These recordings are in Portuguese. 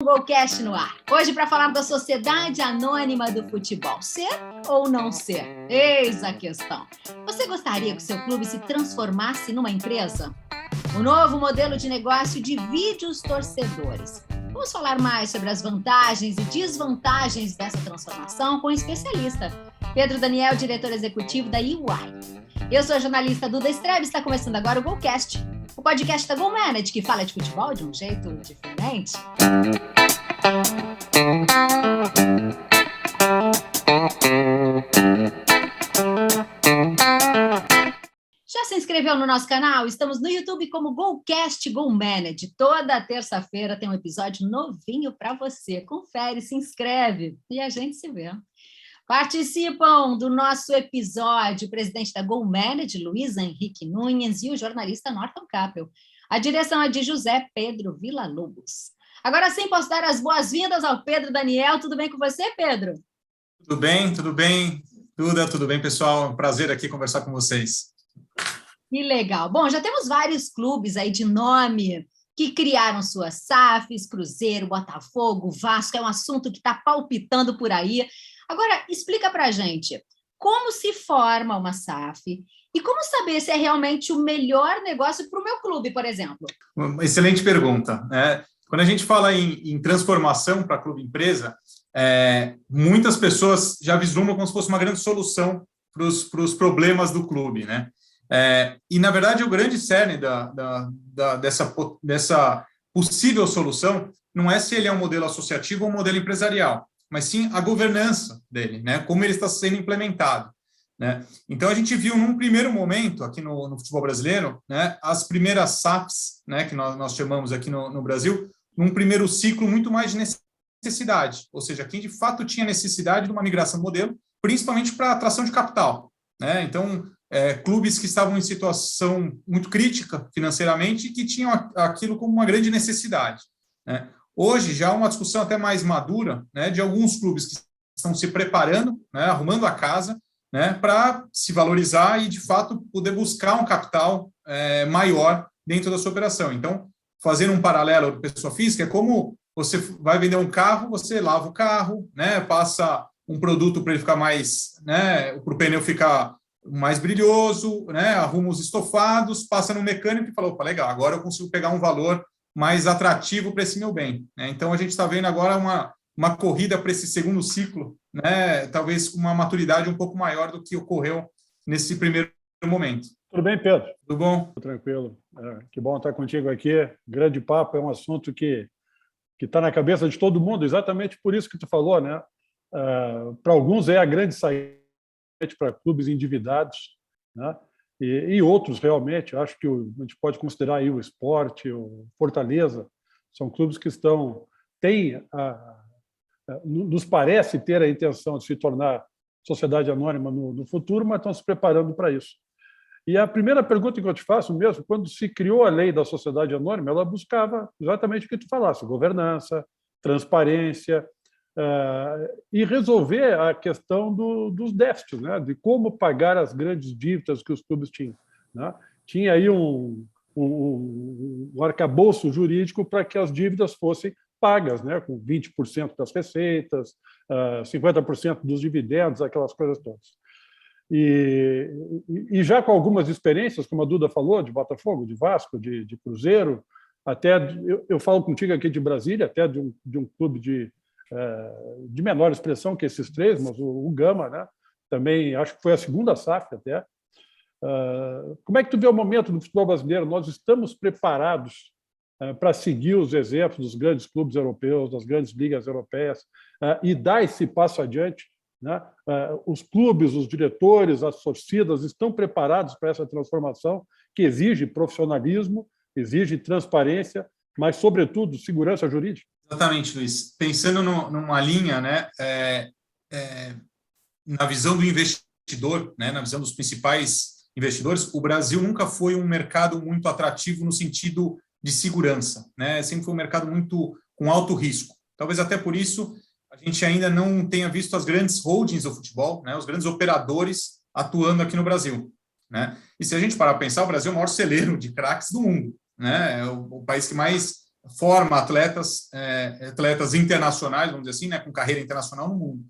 Golcast no ar. Hoje para falar da Sociedade Anônima do Futebol. Ser ou não ser? Eis a questão. Você gostaria que o seu clube se transformasse numa empresa? O novo modelo de negócio divide os torcedores. Vamos falar mais sobre as vantagens e desvantagens dessa transformação com um especialista, Pedro Daniel, diretor executivo da EY. Eu sou a jornalista Duda Estrebe e está começando agora o Golcast, o podcast da GoManage, que fala de futebol de um jeito diferente. Já se inscreveu no nosso canal? Estamos no YouTube como Golcast GoManage. Toda terça-feira tem um episódio novinho para você. Confere, se inscreve e a gente se vê. Participam do nosso episódio o presidente da GoManage, Luiz Henrique Nunes, e o jornalista Norton Capel. A direção é de José Pedro Villa-Lobos. Agora sim, posso dar as boas-vindas ao Pedro Daniel. Tudo bem com você, Pedro? Tudo bem. Duda, tudo bem, pessoal? É um prazer aqui conversar com vocês. Que legal. Bom, já temos vários clubes aí de nome que criaram suas SAFs, Cruzeiro, Botafogo, Vasco, é um assunto que está palpitando por aí. Agora, explica para a gente, como se forma uma SAF e como saber se é realmente o melhor negócio para o meu clube, por exemplo? Uma excelente pergunta, né? Quando a gente fala em transformação para clube-empresa, muitas pessoas já vislumbram como se fosse uma grande solução para os problemas do clube, né? E, na verdade, o grande cerne dessa possível solução não é se ele é um modelo associativo ou um modelo empresarial, mas sim a governança dele, né? Como ele está sendo implementado, né? Então, a gente viu num primeiro momento aqui no futebol brasileiro, né, as primeiras SAFs, né, que nós chamamos aqui no Brasil, num primeiro ciclo muito mais de necessidade, ou seja, quem de fato tinha necessidade de uma migração modelo, principalmente para atração de capital, né? Então, clubes que estavam em situação muito crítica financeiramente e que tinham aquilo como uma grande necessidade, né? Hoje, já há uma discussão até mais madura, né, de alguns clubes que estão se preparando, né, arrumando a casa, né, para se valorizar e, de fato, poder buscar um capital maior dentro da sua operação. Então, fazendo um paralelo de pessoa física, é como você vai vender um carro, você lava o carro, né, passa um produto para ele ficar mais, né, para o pneu ficar mais brilhoso, né, arruma os estofados, passa no mecânico e fala, opa, legal, agora eu consigo pegar um valor mais atrativo para esse meu bem, né? Então, a gente está vendo agora uma corrida para esse segundo ciclo, né, talvez com uma maturidade um pouco maior do que ocorreu nesse primeiro momento. Tudo bem, Pedro? Tudo bom? Tudo tranquilo. Que bom estar contigo aqui. Grande papo, é um assunto que está na cabeça de todo mundo, exatamente por isso que tu falou, né? Para alguns é a grande saída para clubes endividados, né? E outros, realmente, acho que a gente pode considerar aí o Sport, o Fortaleza, são clubes que nos parece ter a intenção de se tornar sociedade anônima no futuro, mas estão se preparando para isso. E a primeira pergunta que eu te faço mesmo, quando se criou a lei da sociedade anônima, ela buscava exatamente o que tu falasse, governança, transparência, e resolver a questão dos déficits, né? De como pagar as grandes dívidas que os clubes tinham, né? Tinha aí um arcabouço jurídico para que as dívidas fossem pagas, né? Com 20% das receitas, 50% dos dividendos, aquelas coisas todas. E já com algumas experiências, como a Duda falou, de Botafogo, de Vasco, de Cruzeiro, até eu falo contigo aqui de Brasília, até de um clube de menor expressão que esses três, mas o Gama, né? Também acho que foi a segunda SAF até. Como é que tu vê o momento do futebol brasileiro? Nós estamos preparados para seguir os exemplos dos grandes clubes europeus, das grandes ligas europeias, e dar esse passo adiante, né? Os clubes, os diretores, as torcidas estão preparados para essa transformação que exige profissionalismo, exige transparência, mas, sobretudo, segurança jurídica? Exatamente, Luiz. Pensando numa linha, né, na visão do investidor, né, na visão dos principais investidores, o Brasil nunca foi um mercado muito atrativo no sentido de segurança, né? Sempre foi um mercado muito com alto risco. Talvez até por isso a gente ainda não tenha visto as grandes holdings do futebol, né, os grandes operadores atuando aqui no Brasil, né? E se a gente parar para pensar, o Brasil é o maior celeiro de craques do mundo, né? É o país que mais forma atletas internacionais, vamos dizer assim, né, com carreira internacional no mundo.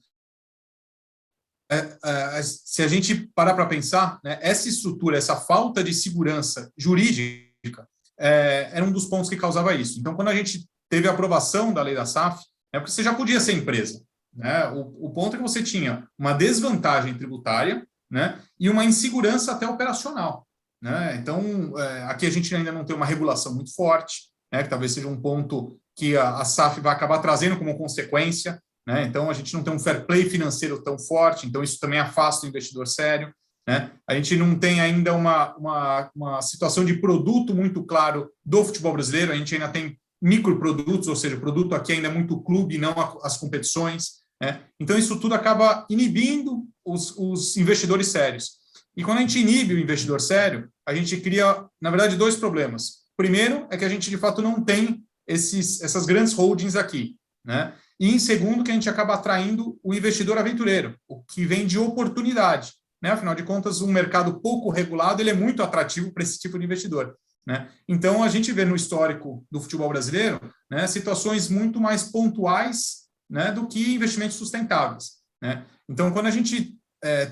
Se a gente parar para pensar, né, essa estrutura, essa falta de segurança jurídica, era um dos pontos que causava isso. Então, quando a gente teve a aprovação da lei da SAF, porque você já podia ser empresa, né? O ponto é que você tinha uma desvantagem tributária, né, e uma insegurança até operacional, né? Então, aqui a gente ainda não tem uma regulação muito forte, né, que talvez seja um ponto que a SAF vai acabar trazendo como consequência, né? Então, a gente não tem um fair play financeiro tão forte, então isso também afasta o investidor sério, né? A gente não tem ainda uma situação de produto muito claro do futebol brasileiro, a gente ainda tem microprodutos, ou seja, o produto aqui ainda é muito clube, não as competições, né? Então, isso tudo acaba inibindo os investidores sérios. E quando a gente inibe o investidor sério, a gente cria, na verdade, dois problemas. Primeiro é que a gente, de fato, não tem essas grandes holdings aqui, né? E, em segundo, que a gente acaba atraindo o investidor aventureiro, o que vem de oportunidade, né? Afinal de contas, um mercado pouco regulado ele é muito atrativo para esse tipo de investidor, né? Então, a gente vê no histórico do futebol brasileiro, né, situações muito mais pontuais, né, do que investimentos sustentáveis, né? Então, quando a gente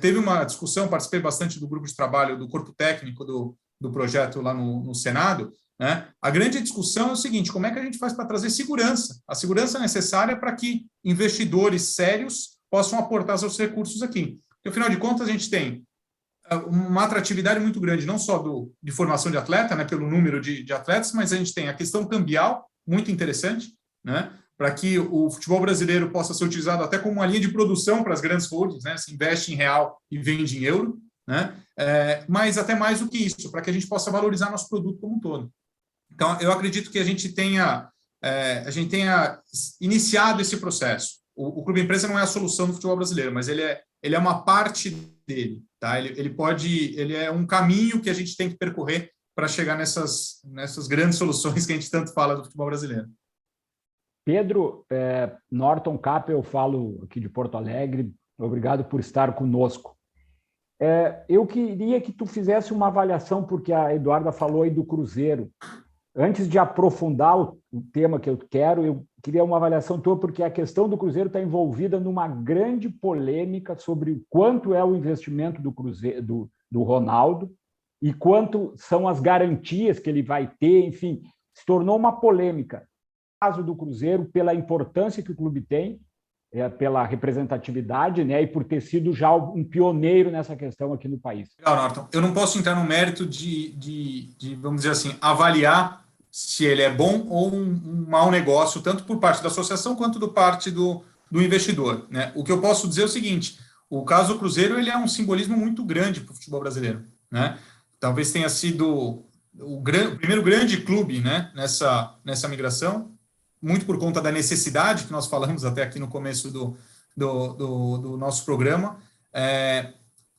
teve uma discussão, participei bastante do grupo de trabalho do corpo técnico do projeto lá no Senado, né? A grande discussão é o seguinte: como é que a gente faz para trazer segurança, a segurança necessária para que investidores sérios possam aportar seus recursos aqui? Porque, afinal de contas, a gente tem uma atratividade muito grande, não só de formação de atleta, né, pelo número de atletas, mas a gente tem a questão cambial, muito interessante, né, para que o futebol brasileiro possa ser utilizado até como uma linha de produção para as grandes holdings, né, se investe em real e vende em euro, né, mas até mais do que isso, para que a gente possa valorizar nosso produto como um todo. Então, eu acredito que a gente tenha iniciado esse processo. O Clube Empresa não é a solução do futebol brasileiro, mas ele é uma parte dele, tá? Ele é um caminho que a gente tem que percorrer para chegar nessas grandes soluções que a gente tanto fala do futebol brasileiro. Pedro, Norton Cap, eu falo aqui de Porto Alegre, obrigado por estar conosco. Eu queria que tu fizesse uma avaliação, porque a Eduarda falou aí do Cruzeiro. Antes de aprofundar o tema que eu queria uma avaliação tua, porque a questão do Cruzeiro está envolvida numa grande polêmica sobre o quanto é o investimento do Cruzeiro, do Ronaldo, e quanto são as garantias que ele vai ter, enfim, se tornou uma polêmica. No caso do Cruzeiro, pela importância que o clube tem, pela representatividade, né, e por ter sido já um pioneiro nessa questão aqui no país. Legal, Norton. Eu não posso entrar no mérito de vamos dizer assim, avaliar se ele é bom ou um mau negócio, tanto por parte da associação quanto por parte do investidor, né? O que eu posso dizer é o seguinte: o caso do Cruzeiro ele é um simbolismo muito grande para o futebol brasileiro, né? Talvez tenha sido o primeiro grande clube, né, nessa migração, muito por conta da necessidade que nós falamos até aqui no começo do nosso programa,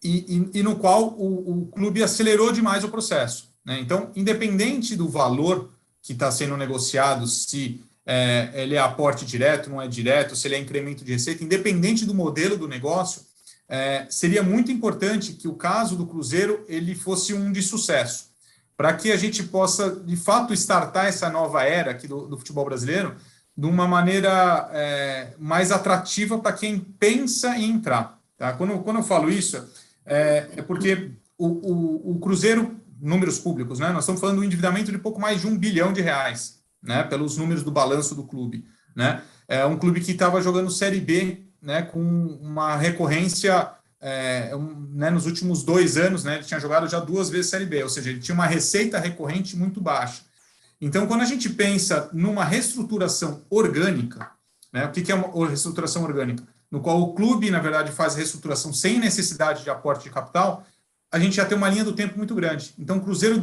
e no qual o clube acelerou demais o processo, né? Então, independente do valor que está sendo negociado, se ele é aporte direto, não é direto, se ele é incremento de receita, independente do modelo do negócio, seria muito importante que o caso do Cruzeiro ele fosse um de sucesso, para que a gente possa, de fato, startar essa nova era aqui do futebol brasileiro de uma maneira mais atrativa para quem pensa em entrar. Tá? Quando eu falo isso, é porque o Cruzeiro, números públicos, né? Nós estamos falando do endividamento de pouco mais de R$1 bilhão, né? Pelos números do balanço do clube, né? É um clube que estava jogando Série B, né? Com uma recorrência, né? Nos últimos 2 anos, né? Ele tinha jogado já 2 vezes Série B, ou seja, ele tinha uma receita recorrente muito baixa. Então, quando a gente pensa numa reestruturação orgânica, né? O que é uma reestruturação orgânica? No qual o clube, na verdade, faz reestruturação sem necessidade de aporte de capital, a gente já tem uma linha do tempo muito grande. Então, o Cruzeiro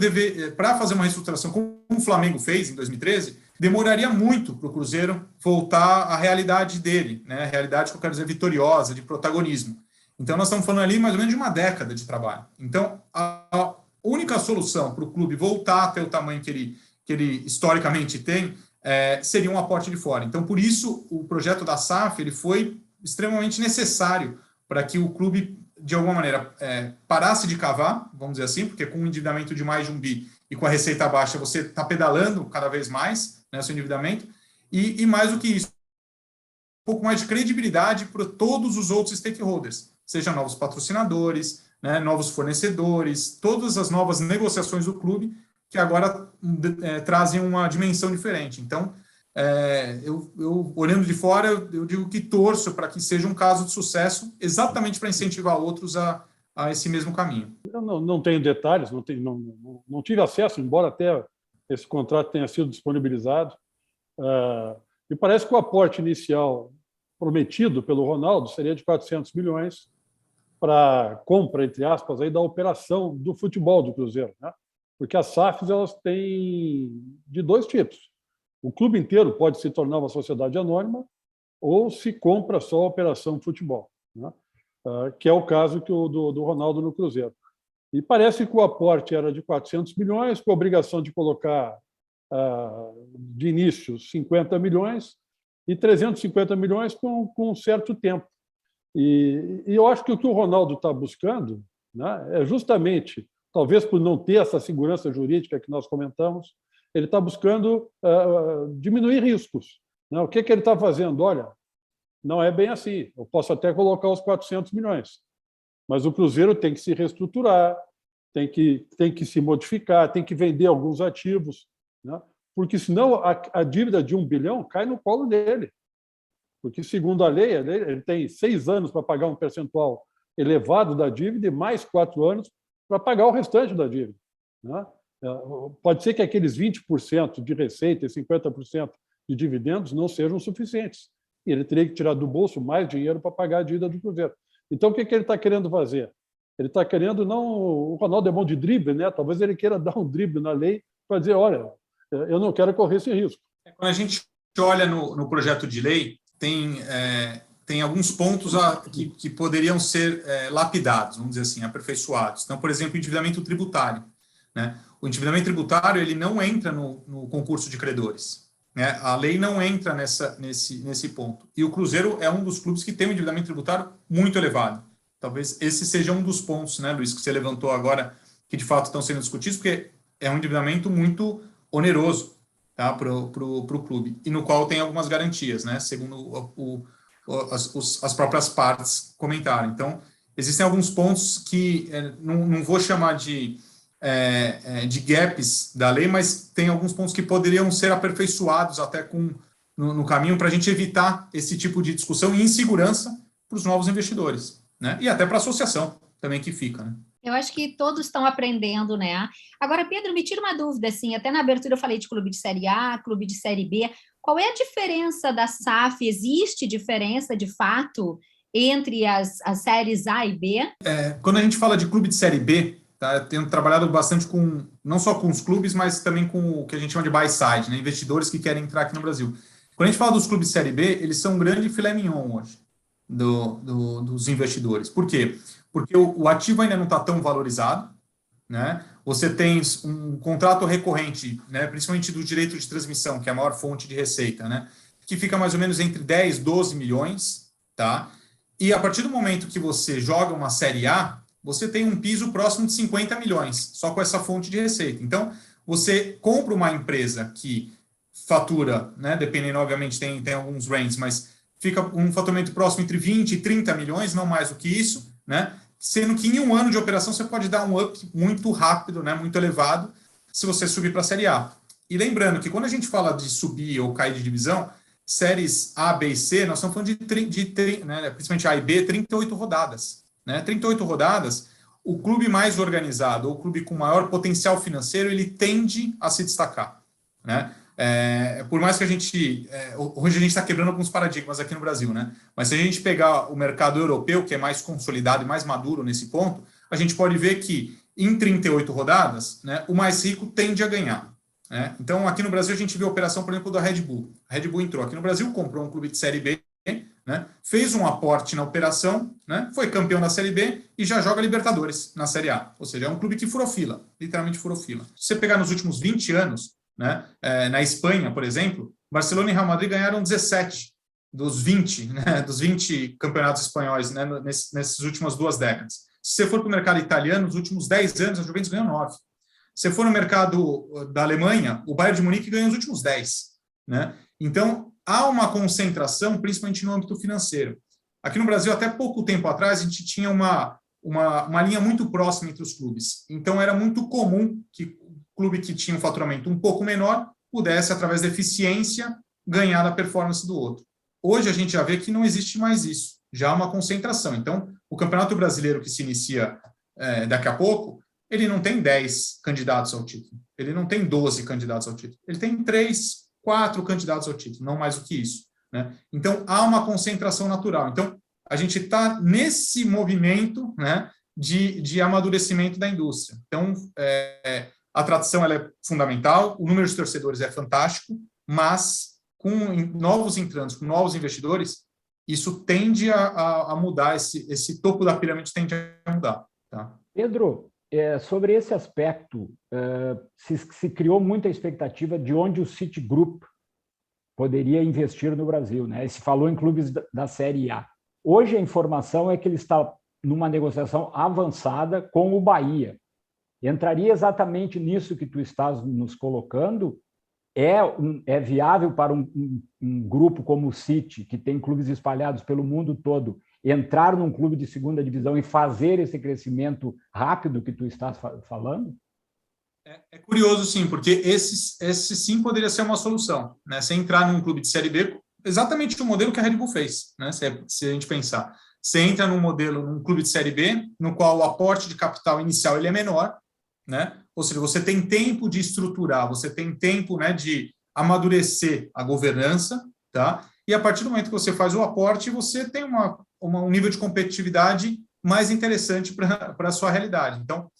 para fazer uma reestruturação, como o Flamengo fez em 2013, demoraria muito para o Cruzeiro voltar à realidade dele, né? A realidade que eu quero dizer vitoriosa, de protagonismo. Então, nós estamos falando ali mais ou menos de uma década de trabalho. Então, a única solução para o clube voltar a ter o tamanho que ele historicamente tem seria um aporte de fora. Então, por isso, o projeto da SAF ele foi extremamente necessário para que o clube, de alguma maneira, parasse de cavar, vamos dizer assim, porque com um endividamento de mais de 1 bi e com a receita baixa, você está pedalando cada vez mais, né, seu endividamento, e mais do que isso, um pouco mais de credibilidade para todos os outros stakeholders, seja novos patrocinadores, né, novos fornecedores, todas as novas negociações do clube, que agora trazem uma dimensão diferente. Então, eu olhando de fora, eu digo que torço para que seja um caso de sucesso, exatamente para incentivar outros a esse mesmo caminho. Eu não tenho detalhes, não tive acesso, embora até esse contrato tenha sido disponibilizado. Me parece que o aporte inicial prometido pelo Ronaldo seria de 400 milhões para compra, entre aspas, aí, da operação do futebol do Cruzeiro, né? Porque as SAFs elas têm de dois tipos. O clube inteiro pode se tornar uma sociedade anônima ou se compra só a operação futebol, né? Que é o caso do Ronaldo no Cruzeiro. E parece que o aporte era de 400 milhões, com a obrigação de colocar, de início, 50 milhões e 350 milhões com um certo tempo. E eu acho que o que o Ronaldo está buscando, né, é justamente, talvez por não ter essa segurança jurídica que nós comentamos, ele está buscando diminuir riscos, né? O que ele está fazendo? Olha, não é bem assim. Eu posso até colocar os 400 milhões, mas o Cruzeiro tem que se reestruturar, tem que se modificar, tem que vender alguns ativos, né? Porque senão a dívida de 1 bilhão cai no colo dele. Porque, segundo a lei, ele tem 6 anos para pagar um percentual elevado da dívida e mais 4 anos para pagar o restante da dívida, né? Pode ser que aqueles 20% de receita e 50% de dividendos não sejam suficientes. E ele teria que tirar do bolso mais dinheiro para pagar a dívida do Cruzeiro. Então, o que ele está querendo fazer? Ele está querendo, não... O Ronaldo é bom de drible, né? Talvez ele queira dar um drible na lei para dizer, olha, eu não quero correr esse risco. Quando a gente olha no projeto de lei, tem alguns pontos que poderiam ser lapidados, vamos dizer assim, aperfeiçoados. Então, por exemplo, o endividamento tributário, né? O endividamento tributário ele não entra no concurso de credores, né? A lei não entra nesse ponto. E o Cruzeiro é um dos clubes que tem um endividamento tributário muito elevado. Talvez esse seja um dos pontos, né, Luiz, que você levantou agora, que de fato estão sendo discutidos, porque é um endividamento muito oneroso, tá, para o clube, e no qual tem algumas garantias, né, segundo as próprias partes comentaram. Então, existem alguns pontos que não vou chamar de gaps da lei, mas tem alguns pontos que poderiam ser aperfeiçoados até no caminho para a gente evitar esse tipo de discussão e insegurança para os novos investidores, né? E até para a associação também que fica, né? Eu acho que todos estão aprendendo, né? Agora, Pedro, me tira uma dúvida, assim, até na abertura eu falei de clube de Série A, clube de Série B. Qual é a diferença da SAF? Existe diferença, de fato, entre as séries A e B? Quando a gente fala de clube de Série B, tá, eu tenho trabalhado bastante não só com os clubes, mas também com o que a gente chama de buy side, né, investidores que querem entrar aqui no Brasil. Quando a gente fala dos clubes de Série B, eles são um grande filé mignon hoje dos investidores. Por quê? Porque o ativo ainda não está tão valorizado, né? Você tem um contrato recorrente, né, principalmente do direito de transmissão, que é a maior fonte de receita, né, que fica mais ou menos entre 10 e 12 milhões, tá? E a partir do momento que você joga uma Série A, você tem um piso próximo de 50 milhões, só com essa fonte de receita. Então, você compra uma empresa que fatura, né, dependendo, obviamente, tem alguns ranges, mas fica um faturamento próximo entre 20 e 30 milhões, não mais do que isso, né? Sendo que em um ano de operação você pode dar um up muito rápido, né, muito elevado, se você subir para a Série A. E lembrando que quando a gente fala de subir ou cair de divisão, séries A, B e C, nós estamos falando né, principalmente A e B, 38 rodadas. Né? 38 rodadas, o clube mais organizado, ou o clube com maior potencial financeiro, ele tende a se destacar. Né? Por mais que hoje a gente está quebrando alguns paradigmas aqui no Brasil, né? Mas se a gente pegar o mercado europeu, que é mais consolidado e mais maduro nesse ponto, a gente pode ver que em 38 rodadas, né, o mais rico tende a ganhar. Né? Então, aqui no Brasil, a gente vê a operação, por exemplo, da Red Bull. A Red Bull entrou aqui no Brasil, comprou um clube de Série B, né, fez um aporte na operação, né, foi campeão da Série B e já joga Libertadores na Série A. Ou seja, é um clube que furou fila, literalmente furou fila. Se você pegar nos últimos 20 anos, né, na Espanha, por exemplo, Barcelona e Real Madrid ganharam 17 dos 20, né, dos 20 campeonatos espanhóis, né, nessas últimas 2 décadas. Se você for para o mercado italiano, nos últimos 10 anos, a Juventus ganhou 9. Se você for no mercado da Alemanha, o Bayern de Munique ganhou nos últimos 10. né? Então, há uma concentração, principalmente no âmbito financeiro. Aqui no Brasil, até pouco tempo atrás, a gente tinha uma linha muito próxima entre os clubes. Então, era muito comum que o clube que tinha um faturamento um pouco menor pudesse, através da eficiência, ganhar da performance do outro. Hoje, a gente já vê que não existe mais isso. Já há uma concentração. Então, o Campeonato Brasileiro que se inicia daqui a pouco, ele não tem 10 candidatos ao título. Ele não tem 12 candidatos ao título. Ele tem 3, 4 candidatos ao título, não mais do que isso, né? Então, há uma concentração natural. Então, a gente está nesse movimento, né, de amadurecimento da indústria. Então, a tradição ela é fundamental, o número de torcedores é fantástico, mas com novos entrantes, com novos investidores, isso tende a mudar, esse topo da pirâmide tende a mudar. Tá? Pedro, sobre esse aspecto, se criou muita expectativa de onde o Citigroup poderia investir no Brasil, né? Se falou em clubes da Série A. Hoje a informação é que ele está numa negociação avançada com o Bahia. Entraria exatamente nisso que tu estás nos colocando? É viável para um grupo como o City, que tem clubes espalhados pelo mundo todo, entrar num clube de segunda divisão e fazer esse crescimento rápido que tu estás falando? É curioso, sim, porque esse sim poderia ser uma solução, né? Você entrar num clube de Série B, exatamente o modelo que a Red Bull fez, né? Se a gente pensar, você entra num clube de Série B, no qual o aporte de capital inicial ele é menor, né? Ou seja, você tem tempo de estruturar, você tem tempo, né, de amadurecer a governança, tá? E a partir do momento que você faz o aporte, você tem um nível de competitividade mais interessante para a sua realidade. Então,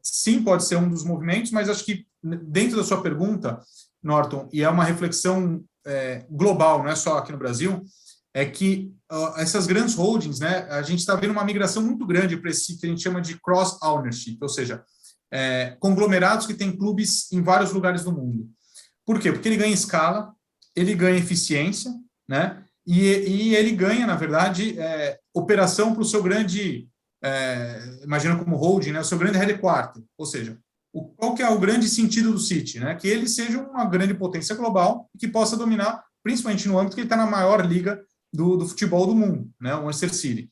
sim, pode ser um dos movimentos, mas acho que dentro da sua pergunta, Norton, e é uma reflexão global, não é só aqui no Brasil, é que essas grandes holdings, né, a gente está vendo uma migração muito grande para esse que a gente chama de cross-ownership, ou seja, conglomerados que têm clubes em vários lugares do mundo. Por quê? Porque ele ganha escala, ele ganha eficiência, né, e ele ganha, na verdade, operação para o seu grande, imagina como holding, né, o seu grande headquarter, ou seja, qual que é o grande sentido do City, né, que ele seja uma grande potência global e que possa dominar, principalmente no âmbito que ele está na maior liga do futebol do mundo, né, o Manchester City.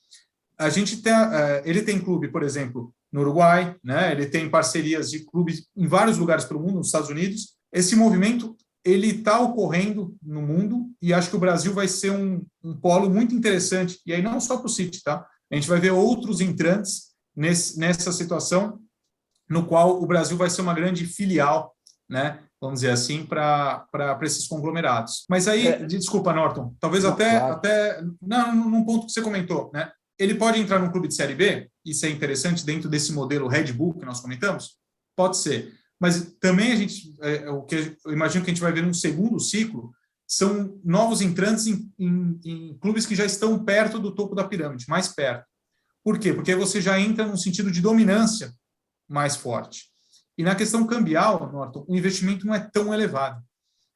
Ele tem clube, por exemplo, no Uruguai, né, ele tem parcerias de clubes em vários lugares pelo mundo, nos Estados Unidos. Esse movimento ele está ocorrendo no mundo e acho que o Brasil vai ser um polo muito interessante, e aí não só para o City, tá? A gente vai ver outros entrantes nessa situação, no qual o Brasil vai ser uma grande filial, né, vamos dizer assim, para esses conglomerados. Mas aí, desculpa, Norton, talvez até num ponto que você comentou, né? Ele pode entrar num clube de Série B, isso é interessante dentro desse modelo Red Bull que nós comentamos? Pode ser. Mas também o que eu imagino que a gente vai ver num segundo ciclo são novos entrantes em clubes que já estão perto do topo da pirâmide, mais perto. Por quê? Porque você já entra num sentido de dominância mais forte. E na questão cambial, Norton, o investimento não é tão elevado,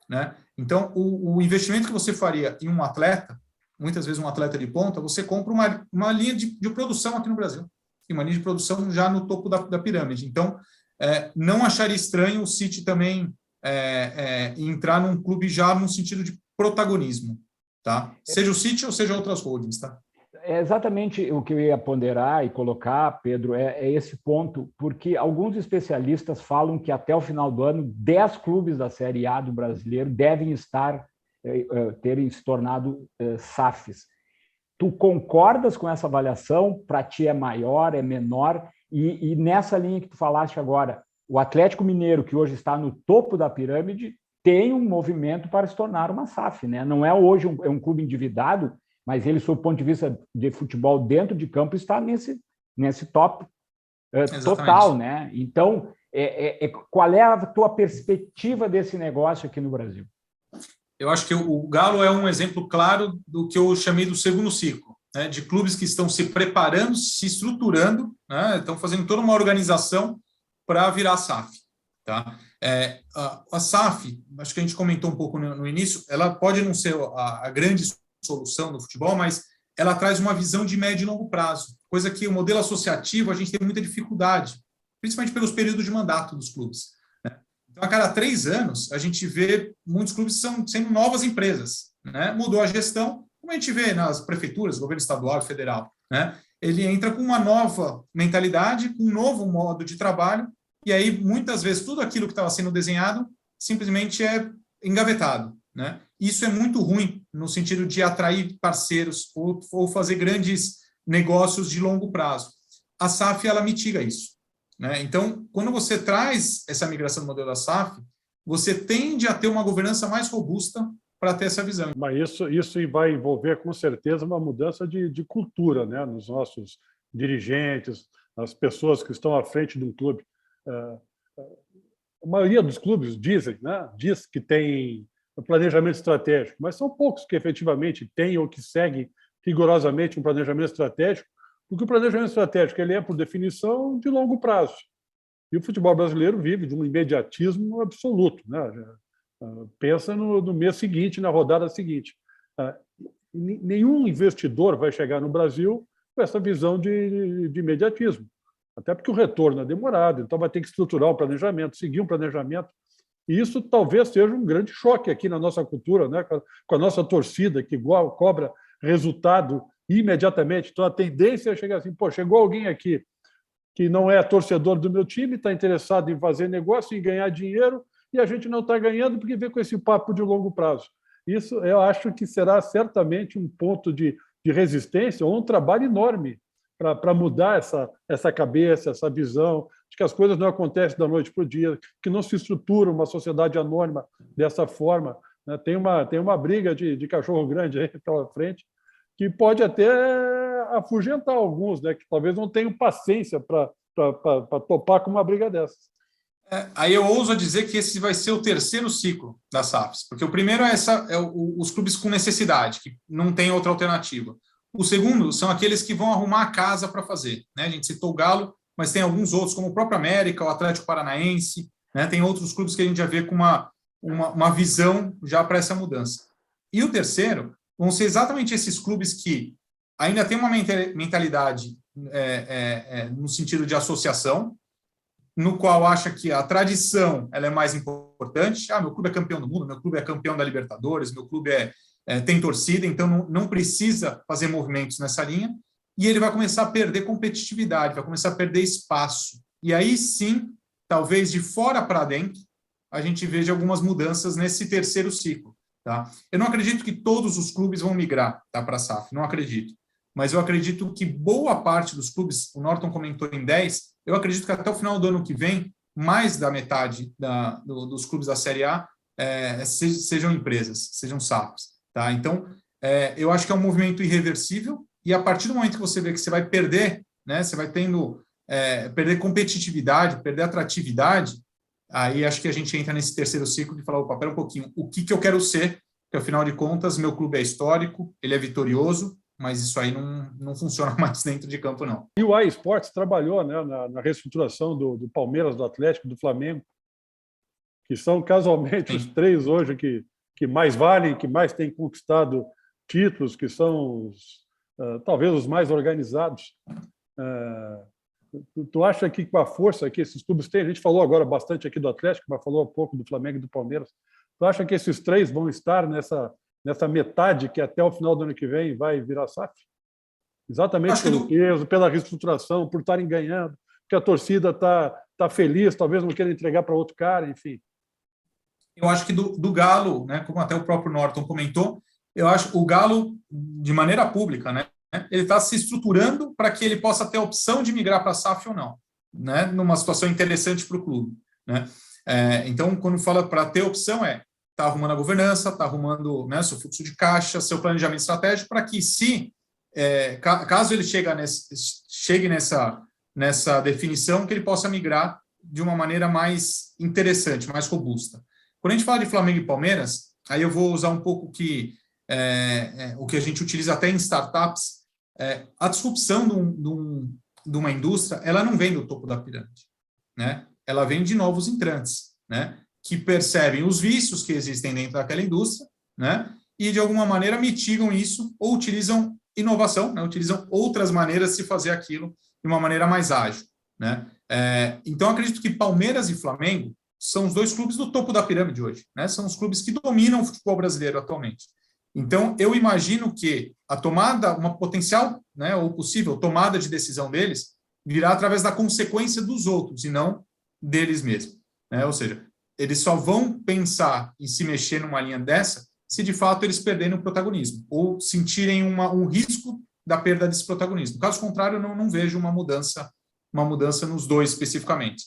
né? Então, o investimento que você faria em um atleta, muitas vezes um atleta de ponta, você compra uma linha de produção aqui no Brasil, e uma linha de produção já no topo da pirâmide. Então, não acharia estranho o City também entrar num clube já no sentido de protagonismo, tá? Seja o City ou seja outras holdings, tá? É exatamente o que eu ia ponderar e colocar, Pedro, é esse ponto, porque alguns especialistas falam que até o final do ano 10 clubes da Série A do brasileiro devem terem se tornado SAFs. Tu concordas com essa avaliação? Para ti é maior, é menor? E nessa linha que tu falaste agora, o Atlético Mineiro, que hoje está no topo da pirâmide, tem um movimento para se tornar uma SAF, né? Não é hoje um clube endividado, mas ele, sob o ponto de vista de futebol dentro de campo, está nesse top total, né? Então, qual é a tua perspectiva desse negócio aqui no Brasil? Eu acho que o Galo é um exemplo claro do que eu chamei do segundo ciclo, né? De clubes que estão se preparando, se estruturando, né? Estão fazendo toda uma organização para virar SAF, tá? A SAF, acho que a gente comentou um pouco no início, ela pode não ser a grande solução do futebol, mas ela traz uma visão de médio e longo prazo, coisa que o modelo associativo a gente tem muita dificuldade, principalmente pelos períodos de mandato dos clubes, né? Então, a cada 3 anos, a gente vê muitos clubes sendo novas empresas, né? Mudou a gestão, como a gente vê nas prefeituras, governo estadual e federal, né? Ele entra com uma nova mentalidade, com um novo modo de trabalho, e aí, muitas vezes, tudo aquilo que estava sendo desenhado simplesmente é engavetado, né? Isso é muito ruim no sentido de atrair parceiros ou fazer grandes negócios de longo prazo. A SAF, ela mitiga isso, né? Então, quando você traz essa migração do modelo da SAF, você tende a ter uma governança mais robusta para ter essa visão. Mas isso vai envolver, com certeza, uma mudança de cultura, né, nos nossos dirigentes, as pessoas que estão à frente de um clube. A maioria dos clubes diz que tem planejamento estratégico, mas são poucos que efetivamente têm ou que seguem rigorosamente um planejamento estratégico, porque o planejamento estratégico ele é, por definição, de longo prazo. E o futebol brasileiro vive de um imediatismo absoluto, né? Pensa no mês seguinte, na rodada seguinte. Nenhum investidor vai chegar no Brasil com essa visão de imediatismo, até porque o retorno é demorado, então vai ter que estruturar o planejamento, seguir um planejamento. E isso talvez seja um grande choque aqui na nossa cultura, né? Com a nossa torcida, que cobra resultado imediatamente. Então, a tendência é chegar assim, pô, chegou alguém aqui que não é torcedor do meu time, está interessado em fazer negócio, em ganhar dinheiro, e a gente não está ganhando porque vem com esse papo de longo prazo. Isso eu acho que será certamente um ponto de resistência ou um trabalho enorme para mudar essa cabeça, essa visão de que as coisas não acontecem da noite para o dia, que não se estrutura uma sociedade anônima dessa forma, né? Tem uma briga de cachorro grande aí pela frente, que pode até afugentar alguns, né, que talvez não tenham paciência para topar com uma briga dessas. Aí eu ouso dizer que esse vai ser o terceiro ciclo das SAFs, porque o primeiro é os clubes com necessidade, que não tem outra alternativa. O segundo são aqueles que vão arrumar a casa para fazer, né? A gente citou o Galo, mas tem alguns outros, como o próprio América, o Atlético Paranaense, né? Tem outros clubes que a gente já vê com uma visão já para essa mudança. E o terceiro vão ser exatamente esses clubes que ainda têm uma mentalidade no sentido de associação, no qual acha que a tradição ela é mais importante. Meu clube é campeão do mundo, meu clube é campeão da Libertadores, meu clube tem torcida, então não precisa fazer movimentos nessa linha, e ele vai começar a perder competitividade, vai começar a perder espaço. E aí sim, talvez de fora para dentro, a gente veja algumas mudanças nesse terceiro ciclo. Tá? Eu não acredito que todos os clubes vão migrar, tá, para a SAF, não acredito. Mas eu acredito que boa parte dos clubes, o Norton comentou em 10, eu acredito que até o final do ano que vem, mais da metade dos clubes da Série A sejam empresas, sejam SAFs. Tá? Então, eu acho que é um movimento irreversível, e a partir do momento que você vê que você vai perder, né, você vai perder competitividade, perder atratividade, aí acho que a gente entra nesse terceiro ciclo de falar, opa, pera um pouquinho, o que eu quero ser? Porque, afinal de contas, meu clube é histórico, ele é vitorioso, mas isso aí não funciona mais dentro de campo, não. E o iSports trabalhou, né, na reestruturação do Palmeiras, do Atlético, do Flamengo, que são casualmente os três hoje que mais valem, que mais têm conquistado títulos, que são talvez os mais organizados. Tu acha que com a força que esses clubes têm, a gente falou agora bastante aqui do Atlético, mas falou um pouco do Flamengo e do Palmeiras, tu acha que esses três vão estar nessa metade que até o final do ano que vem vai virar SAF? Exatamente pelo peso, pela reestruturação, por estarem ganhando, porque a torcida está feliz, talvez não queira entregar para outro cara, enfim. Eu acho que do Galo, né, como até o próprio Norton comentou, eu acho que o Galo, de maneira pública, né, ele está se estruturando para que ele possa ter a opção de migrar para a SAF ou não, né, numa situação interessante para o clube. Né? Então, quando fala para ter opção, está arrumando a governança, está arrumando, né, seu fluxo de caixa, seu planejamento estratégico, para que, caso ele chegue nessa definição, que ele possa migrar de uma maneira mais interessante, mais robusta. Quando a gente fala de Flamengo e Palmeiras, aí eu vou usar um pouco o que a gente utiliza até em startups. A disrupção de uma indústria, ela não vem do topo da pirâmide, né? Ela vem de novos entrantes, né? Que percebem os vícios que existem dentro daquela indústria, né? E, de alguma maneira, mitigam isso ou utilizam inovação, né? Utilizam outras maneiras de se fazer aquilo de uma maneira mais ágil, né? Então, acredito que Palmeiras e Flamengo são os dois clubes do topo da pirâmide hoje, né? São os clubes que dominam o futebol brasileiro atualmente. Então, eu imagino que a tomada, uma potencial, né, ou possível tomada de decisão deles, virá através da consequência dos outros e não deles mesmos, né? Ou seja, eles só vão pensar em se mexer numa linha dessa se de fato eles perderem o protagonismo ou sentirem um risco da perda desse protagonismo. No caso contrário, eu não vejo uma mudança nos dois especificamente.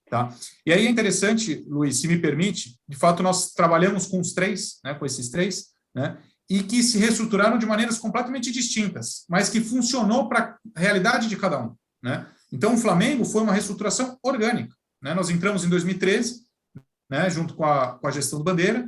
Tá? E aí é interessante, Luiz, se me permite, de fato nós trabalhamos com os três, né, com esses três, né, e que se reestruturaram de maneiras completamente distintas, mas que funcionou para a realidade de cada um, né? Então o Flamengo foi uma reestruturação orgânica, né? Nós entramos em 2013, né, junto com a gestão do Bandeira,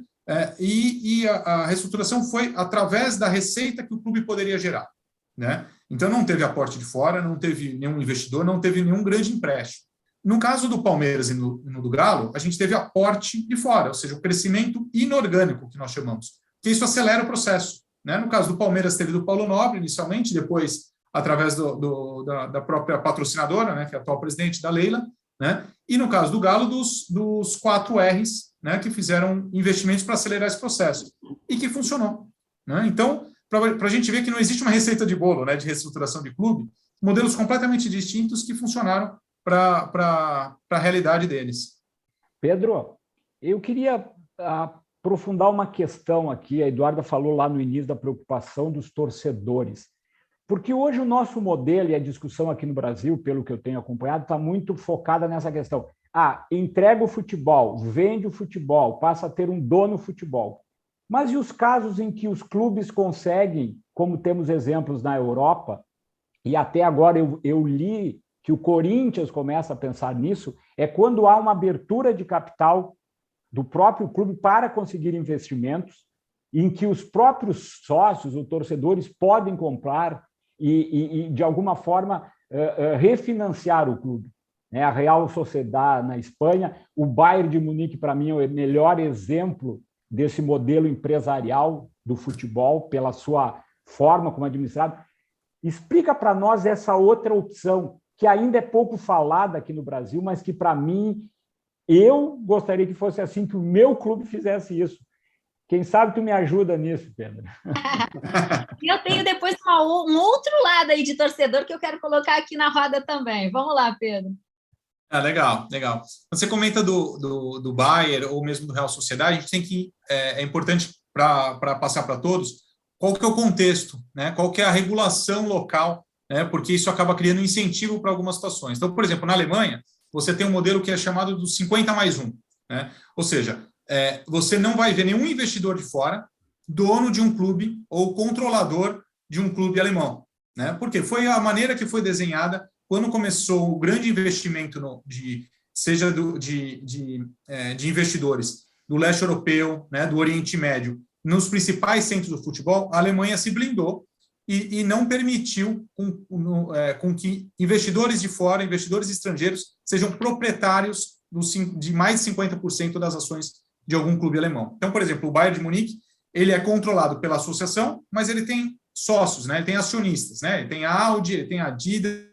e a reestruturação foi através da receita que o clube poderia gerar, né? Então não teve aporte de fora, não teve nenhum investidor, não teve nenhum grande empréstimo. No caso do Palmeiras e no do Galo, a gente teve aporte de fora, ou seja, o crescimento inorgânico, que nós chamamos, que isso acelera o processo, né? No caso do Palmeiras, teve do Paulo Nobre, inicialmente, depois, através da própria patrocinadora, né, que é a atual presidente, da Leila, né? E no caso do Galo, dos 4 Rs, né, que fizeram investimentos para acelerar esse processo, e que funcionou, né? Então, para a gente ver que não existe uma receita de bolo, né, de reestruturação de clube, modelos completamente distintos que funcionaram para a realidade deles. Pedro, eu queria aprofundar uma questão aqui. A Eduarda falou lá no início da preocupação dos torcedores, porque hoje o nosso modelo e a discussão aqui no Brasil, pelo que eu tenho acompanhado, está muito focada nessa questão. Entrega o futebol, vende o futebol, passa a ter um dono futebol. Mas e os casos em que os clubes conseguem, como temos exemplos na Europa, e até agora eu li que o Corinthians começa a pensar nisso, é quando há uma abertura de capital do próprio clube para conseguir investimentos, em que os próprios sócios, os torcedores, podem comprar e de alguma forma, refinanciar o clube. A Real Sociedad na Espanha, o Bayern de Munique, para mim, é o melhor exemplo desse modelo empresarial do futebol, pela sua forma como administrado. Explica para nós essa outra opção, que ainda é pouco falada aqui no Brasil, mas que, para mim, eu gostaria que fosse assim, que o meu clube fizesse isso. Quem sabe tu me ajuda nisso, Pedro. Eu tenho depois um outro lado aí de torcedor que eu quero colocar aqui na roda também. Vamos lá, Pedro. Legal. Você comenta do Bayern ou mesmo do Real Sociedade, a gente tem que, é importante para passar para todos, qual que é o contexto, né? Qual que é a regulação local, né? Porque isso acaba criando incentivo para algumas situações. Então, por exemplo, na Alemanha, você tem um modelo que é chamado do 50+1, né? Ou seja, você não vai ver nenhum investidor de fora, dono de um clube ou controlador de um clube alemão, né? Porque foi a maneira que foi desenhada quando começou o grande investimento de investidores do leste europeu, né, do Oriente Médio, nos principais centros do futebol. A Alemanha se blindou e não permitiu com que investidores de fora, investidores estrangeiros, sejam proprietários de mais de 50% das ações de algum clube alemão. Então, por exemplo, o Bayern de Munique, ele é controlado pela associação, mas ele tem sócios, né? Ele tem acionistas, né? Ele tem a Audi, ele tem a Adidas,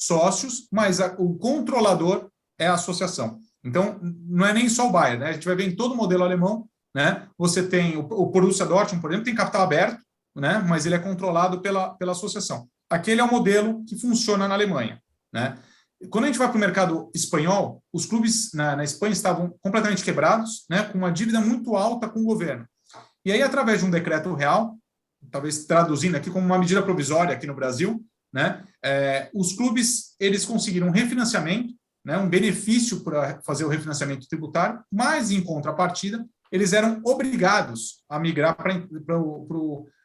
sócios, mas o controlador é a associação. Então, não é nem só o Bayern, né? A gente vai ver em todo o modelo alemão, né? Você tem o Borussia Dortmund, por exemplo, tem capital aberto, né? Mas ele é controlado pela associação. Aquele é o modelo que funciona na Alemanha, né? Quando a gente vai para o mercado espanhol, os clubes na Espanha estavam completamente quebrados, né? Com uma dívida muito alta com o governo. E aí, através de um decreto real, talvez traduzindo aqui como uma medida provisória aqui no Brasil, né? Os clubes, eles conseguiram um refinanciamento, né? Um benefício para fazer o refinanciamento tributário, mas, em contrapartida, eles eram obrigados a migrar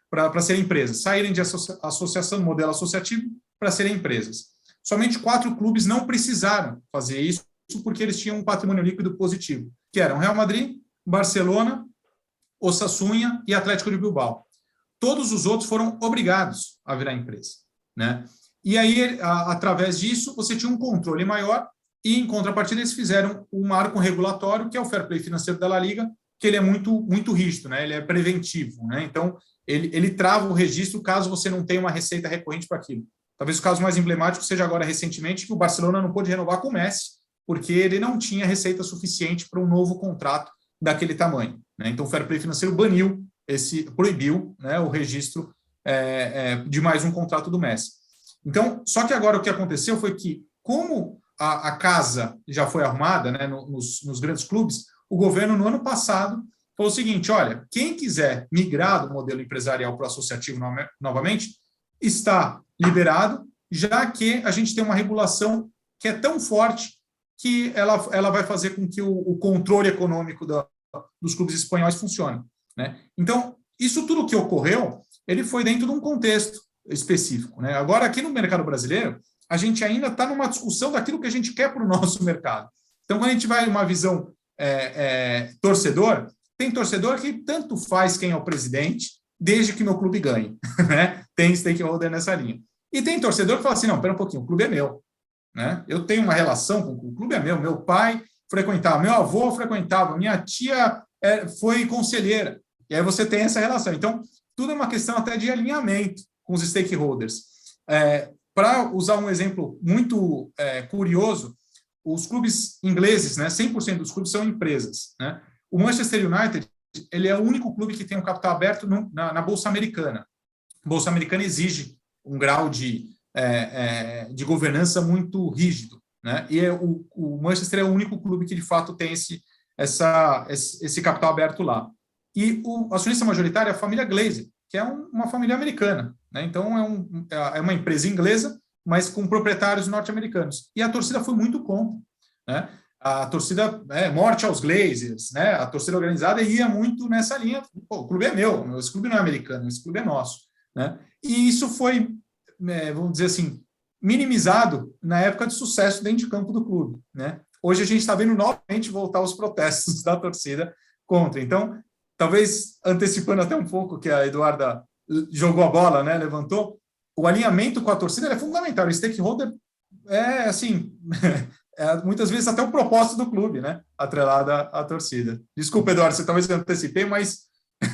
para serem empresas, saírem de associação, modelo associativo, para serem empresas. Somente 4 clubes não precisaram fazer isso, porque eles tinham um patrimônio líquido positivo, que eram Real Madrid, Barcelona, Osasuna e Atlético de Bilbao. Todos os outros foram obrigados a virar empresa, né? E aí, através disso, você tinha um controle maior e, em contrapartida, eles fizeram um marco regulatório, que é o Fair Play Financeiro da La Liga, que ele é muito, muito rígido, né? Ele é preventivo, né? Então, ele trava o registro caso você não tenha uma receita recorrente para aquilo. Talvez o caso mais emblemático seja agora, recentemente, que o Barcelona não pôde renovar com o Messi, porque ele não tinha receita suficiente para um novo contrato daquele tamanho, né? Então, o Fair Play Financeiro proibiu, né, o registro de mais um contrato do Messi. Então, só que agora o que aconteceu foi que, como a casa já foi arrumada, né, nos grandes clubes, o governo, no ano passado, falou o seguinte: olha, quem quiser migrar do modelo empresarial para o associativo novamente, está liberado, já que a gente tem uma regulação que é tão forte que ela vai fazer com que o controle econômico dos clubes espanhóis funcione, né? Então, isso tudo que ocorreu, ele foi dentro de um contexto específico, né? Agora, aqui no mercado brasileiro, a gente ainda está numa discussão daquilo que a gente quer para o nosso mercado. Então, quando a gente vai uma visão torcedor, tem torcedor que tanto faz quem é o presidente, desde que meu clube ganhe, né? Tem stakeholder nessa linha. E tem torcedor que fala assim: não, pera um pouquinho, o clube é meu, né? Eu tenho uma relação com o clube, é meu pai frequentava, meu avô frequentava, minha tia foi conselheira, e aí você tem essa relação. Então, tudo é uma questão até de alinhamento com os stakeholders. Para usar um exemplo muito curioso, os clubes ingleses, né, 100% dos clubes são empresas, né? O Manchester United, ele é o único clube que tem um capital aberto na Bolsa Americana. A Bolsa Americana exige um grau de governança muito rígido, né? E o Manchester é o único clube que, de fato, tem esse capital aberto lá. E o acionista majoritário é a família Glazer, que é uma família americana, né? Então, é uma empresa inglesa, mas com proprietários norte-americanos. E a torcida foi muito contra, né? A torcida, morte aos Glazers, né? A torcida organizada ia muito nessa linha. Pô, o clube é meu, esse clube não é americano, esse clube é nosso, né? E isso foi, vamos dizer assim, minimizado na época de sucesso dentro de campo do clube, né? Hoje a gente está vendo novamente voltar os protestos da torcida contra. Então, talvez antecipando até um pouco que a Eduarda jogou a bola, né? Levantou, o alinhamento com a torcida é fundamental. O stakeholder assim... muitas vezes até o propósito do clube, né? Atrelada à torcida. Desculpa, Eduardo, você talvez antecipei, mas...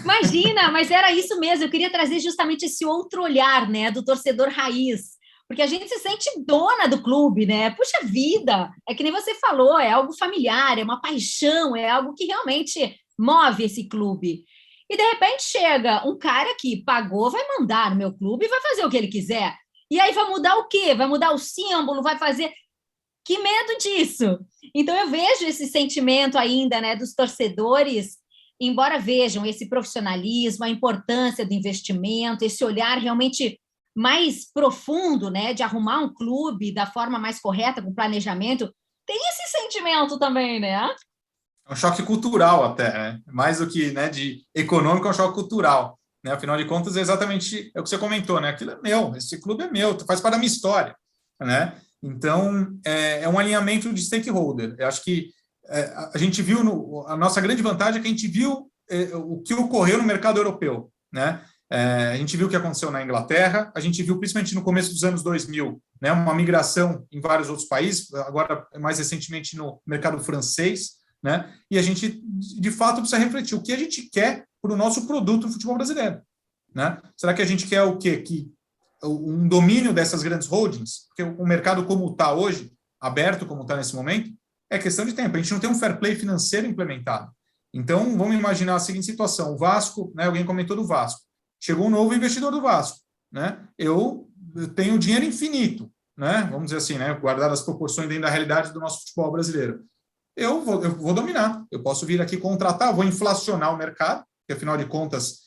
Imagina, mas era isso mesmo. Eu queria trazer justamente esse outro olhar, né, do torcedor raiz, porque a gente se sente dona do clube, né? Puxa vida, é que nem você falou, é algo familiar, é uma paixão, é algo que realmente move esse clube. E, de repente, chega um cara que pagou, vai mandar no meu clube e vai fazer o que ele quiser. E aí vai mudar o quê? Vai mudar o símbolo, vai fazer... Que medo disso! Então, eu vejo esse sentimento ainda, né, dos torcedores, embora vejam esse profissionalismo, a importância do investimento, esse olhar realmente mais profundo, né, de arrumar um clube da forma mais correta, com planejamento, tem esse sentimento também, né? É um choque cultural até, né? Mais do que, né, de econômico, é um choque cultural, né? Afinal de contas, é exatamente o que você comentou, né? Aquilo é meu, esse clube é meu, faz parte da minha história, né? Então, é um alinhamento de stakeholder. Eu acho que a gente viu, a nossa grande vantagem é que a gente viu o que ocorreu no mercado europeu, né? A gente viu o que aconteceu na Inglaterra, a gente viu, principalmente no começo dos anos 2000, né, uma migração em vários outros países, agora mais recentemente no mercado francês, né? E a gente, de fato, precisa refletir o que a gente quer para o nosso produto no futebol brasileiro, né? Será que a gente quer o quê? Um domínio dessas grandes holdings, porque o mercado como está hoje, aberto como está nesse momento, é questão de tempo. A gente não tem um fair play financeiro implementado. Então, vamos imaginar a seguinte situação. O Vasco, né, alguém comentou do Vasco. Chegou um novo investidor do Vasco, né? Eu tenho dinheiro infinito, né? Vamos dizer assim, né, guardar as proporções dentro da realidade do nosso futebol brasileiro. Eu vou dominar. Eu posso vir aqui contratar, vou inflacionar o mercado, porque, afinal de contas,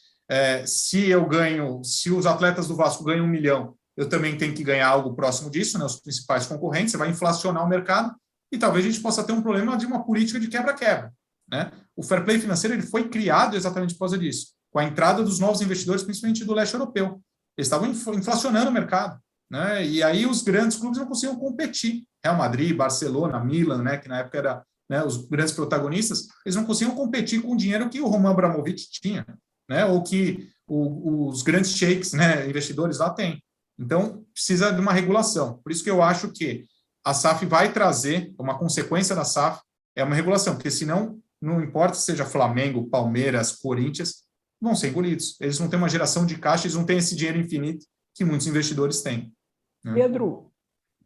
se os atletas do Vasco ganham 1 milhão, eu também tenho que ganhar algo próximo disso, né? Os principais concorrentes, você vai inflacionar o mercado e talvez a gente possa ter um problema de uma política de quebra-quebra, né? O fair play financeiro ele foi criado exatamente por causa disso, com a entrada dos novos investidores, principalmente do leste europeu. Eles estavam inflacionando o mercado, né? E aí os grandes clubes não conseguiam competir. Real Madrid, Barcelona, Milan, né? Que na época eram, né, os grandes protagonistas, eles não conseguiam competir com o dinheiro que o Roman Abramovich tinha, né, ou que os grandes sheiks, né, investidores lá têm. Então, precisa de uma regulação. Por isso que eu acho que a SAF vai trazer, uma consequência da SAF, é uma regulação, porque senão, não importa se seja Flamengo, Palmeiras, Corinthians, vão ser engolidos. Eles não têm uma geração de caixa, eles não têm esse dinheiro infinito que muitos investidores têm, né? Pedro,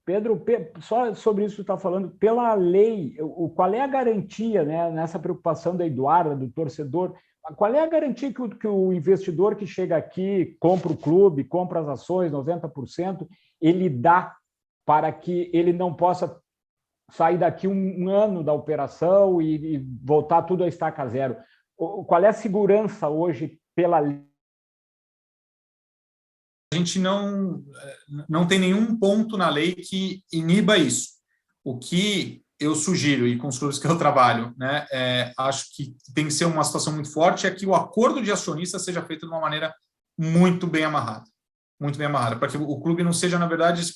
Pedro, só sobre isso que tu está falando, pela lei, qual é a garantia, né, nessa preocupação da Eduarda, do torcedor, qual é a garantia que o investidor que chega aqui, compra o clube, compra as ações, 90%, ele dá para que ele não possa sair daqui um ano da operação e voltar tudo a estaca zero? Qual é a segurança hoje pela lei? A gente não tem nenhum ponto na lei que iniba isso. O que eu sugiro, e com os clubes que eu trabalho, né, acho que tem que ser uma situação muito forte, é que o acordo de acionistas seja feito de uma maneira muito bem amarrada, para que o clube não seja, na verdade,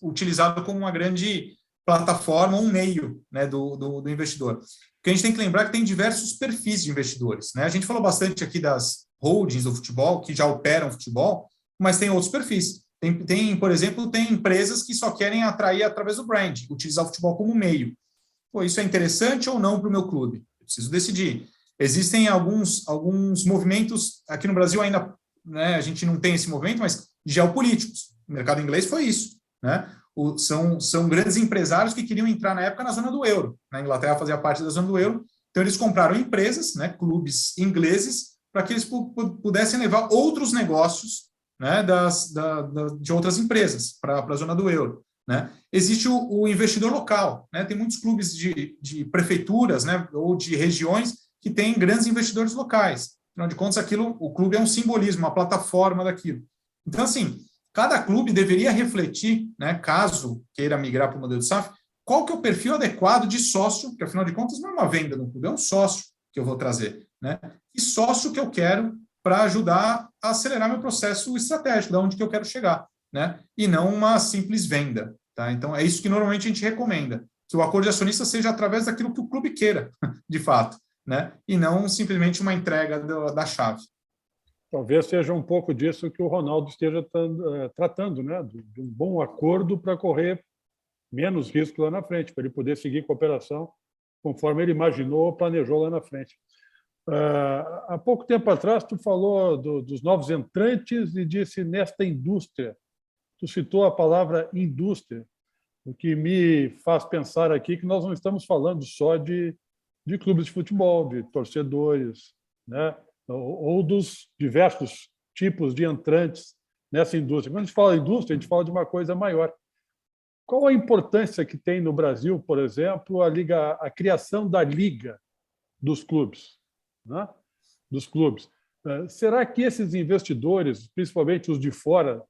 utilizado como uma grande plataforma, um meio, né, do investidor. Porque a gente tem que lembrar que tem diversos perfis de investidores, né? A gente falou bastante aqui das holdings do futebol, que já operam futebol, mas tem outros perfis. Por exemplo, tem empresas que só querem atrair através do brand, utilizar o futebol como meio. Pô, isso é interessante ou não para o meu clube? Eu preciso decidir. Existem alguns movimentos, aqui no Brasil ainda, né, a gente não tem esse movimento, mas geopolíticos. O mercado inglês foi isso, né? São grandes empresários que queriam entrar na época na zona do euro. Na Inglaterra fazia parte da zona do euro, então eles compraram empresas, né, clubes ingleses, para que eles pudessem levar outros negócios, né, de outras empresas para a zona do euro, né? Existe o investidor local, né? Tem muitos clubes de prefeituras, né, ou de regiões que têm grandes investidores locais. Afinal de contas, o clube é um simbolismo, uma plataforma daquilo. Então, assim, cada clube deveria refletir, né, caso queira migrar para o modelo de SAF, qual que é o perfil adequado de sócio, que afinal de contas não é uma venda no clube, é um sócio que eu vou trazer, né? Que sócio que eu quero para ajudar a acelerar meu processo estratégico, de onde que eu quero chegar, né? E não uma simples venda, tá? Então, é isso que normalmente a gente recomenda, que o acordo de acionista seja através daquilo que o clube queira, de fato, né? E não simplesmente uma entrega da chave. Talvez seja um pouco disso que o Ronaldo esteja tratando, né? De um bom acordo para correr menos risco lá na frente, para ele poder seguir com a operação conforme ele imaginou ou planejou lá na frente. Há pouco tempo atrás, tu falou dos novos entrantes e disse nesta indústria. Tu citou a palavra indústria, o que me faz pensar aqui que nós não estamos falando só de clubes de futebol, de torcedores, né? Ou dos diversos tipos de entrantes nessa indústria. Quando a gente fala indústria, a gente fala de uma coisa maior. Qual a importância que tem no Brasil, por exemplo, a criação da liga dos clubes? Né? Dos clubes. Será que esses investidores, principalmente os de fora,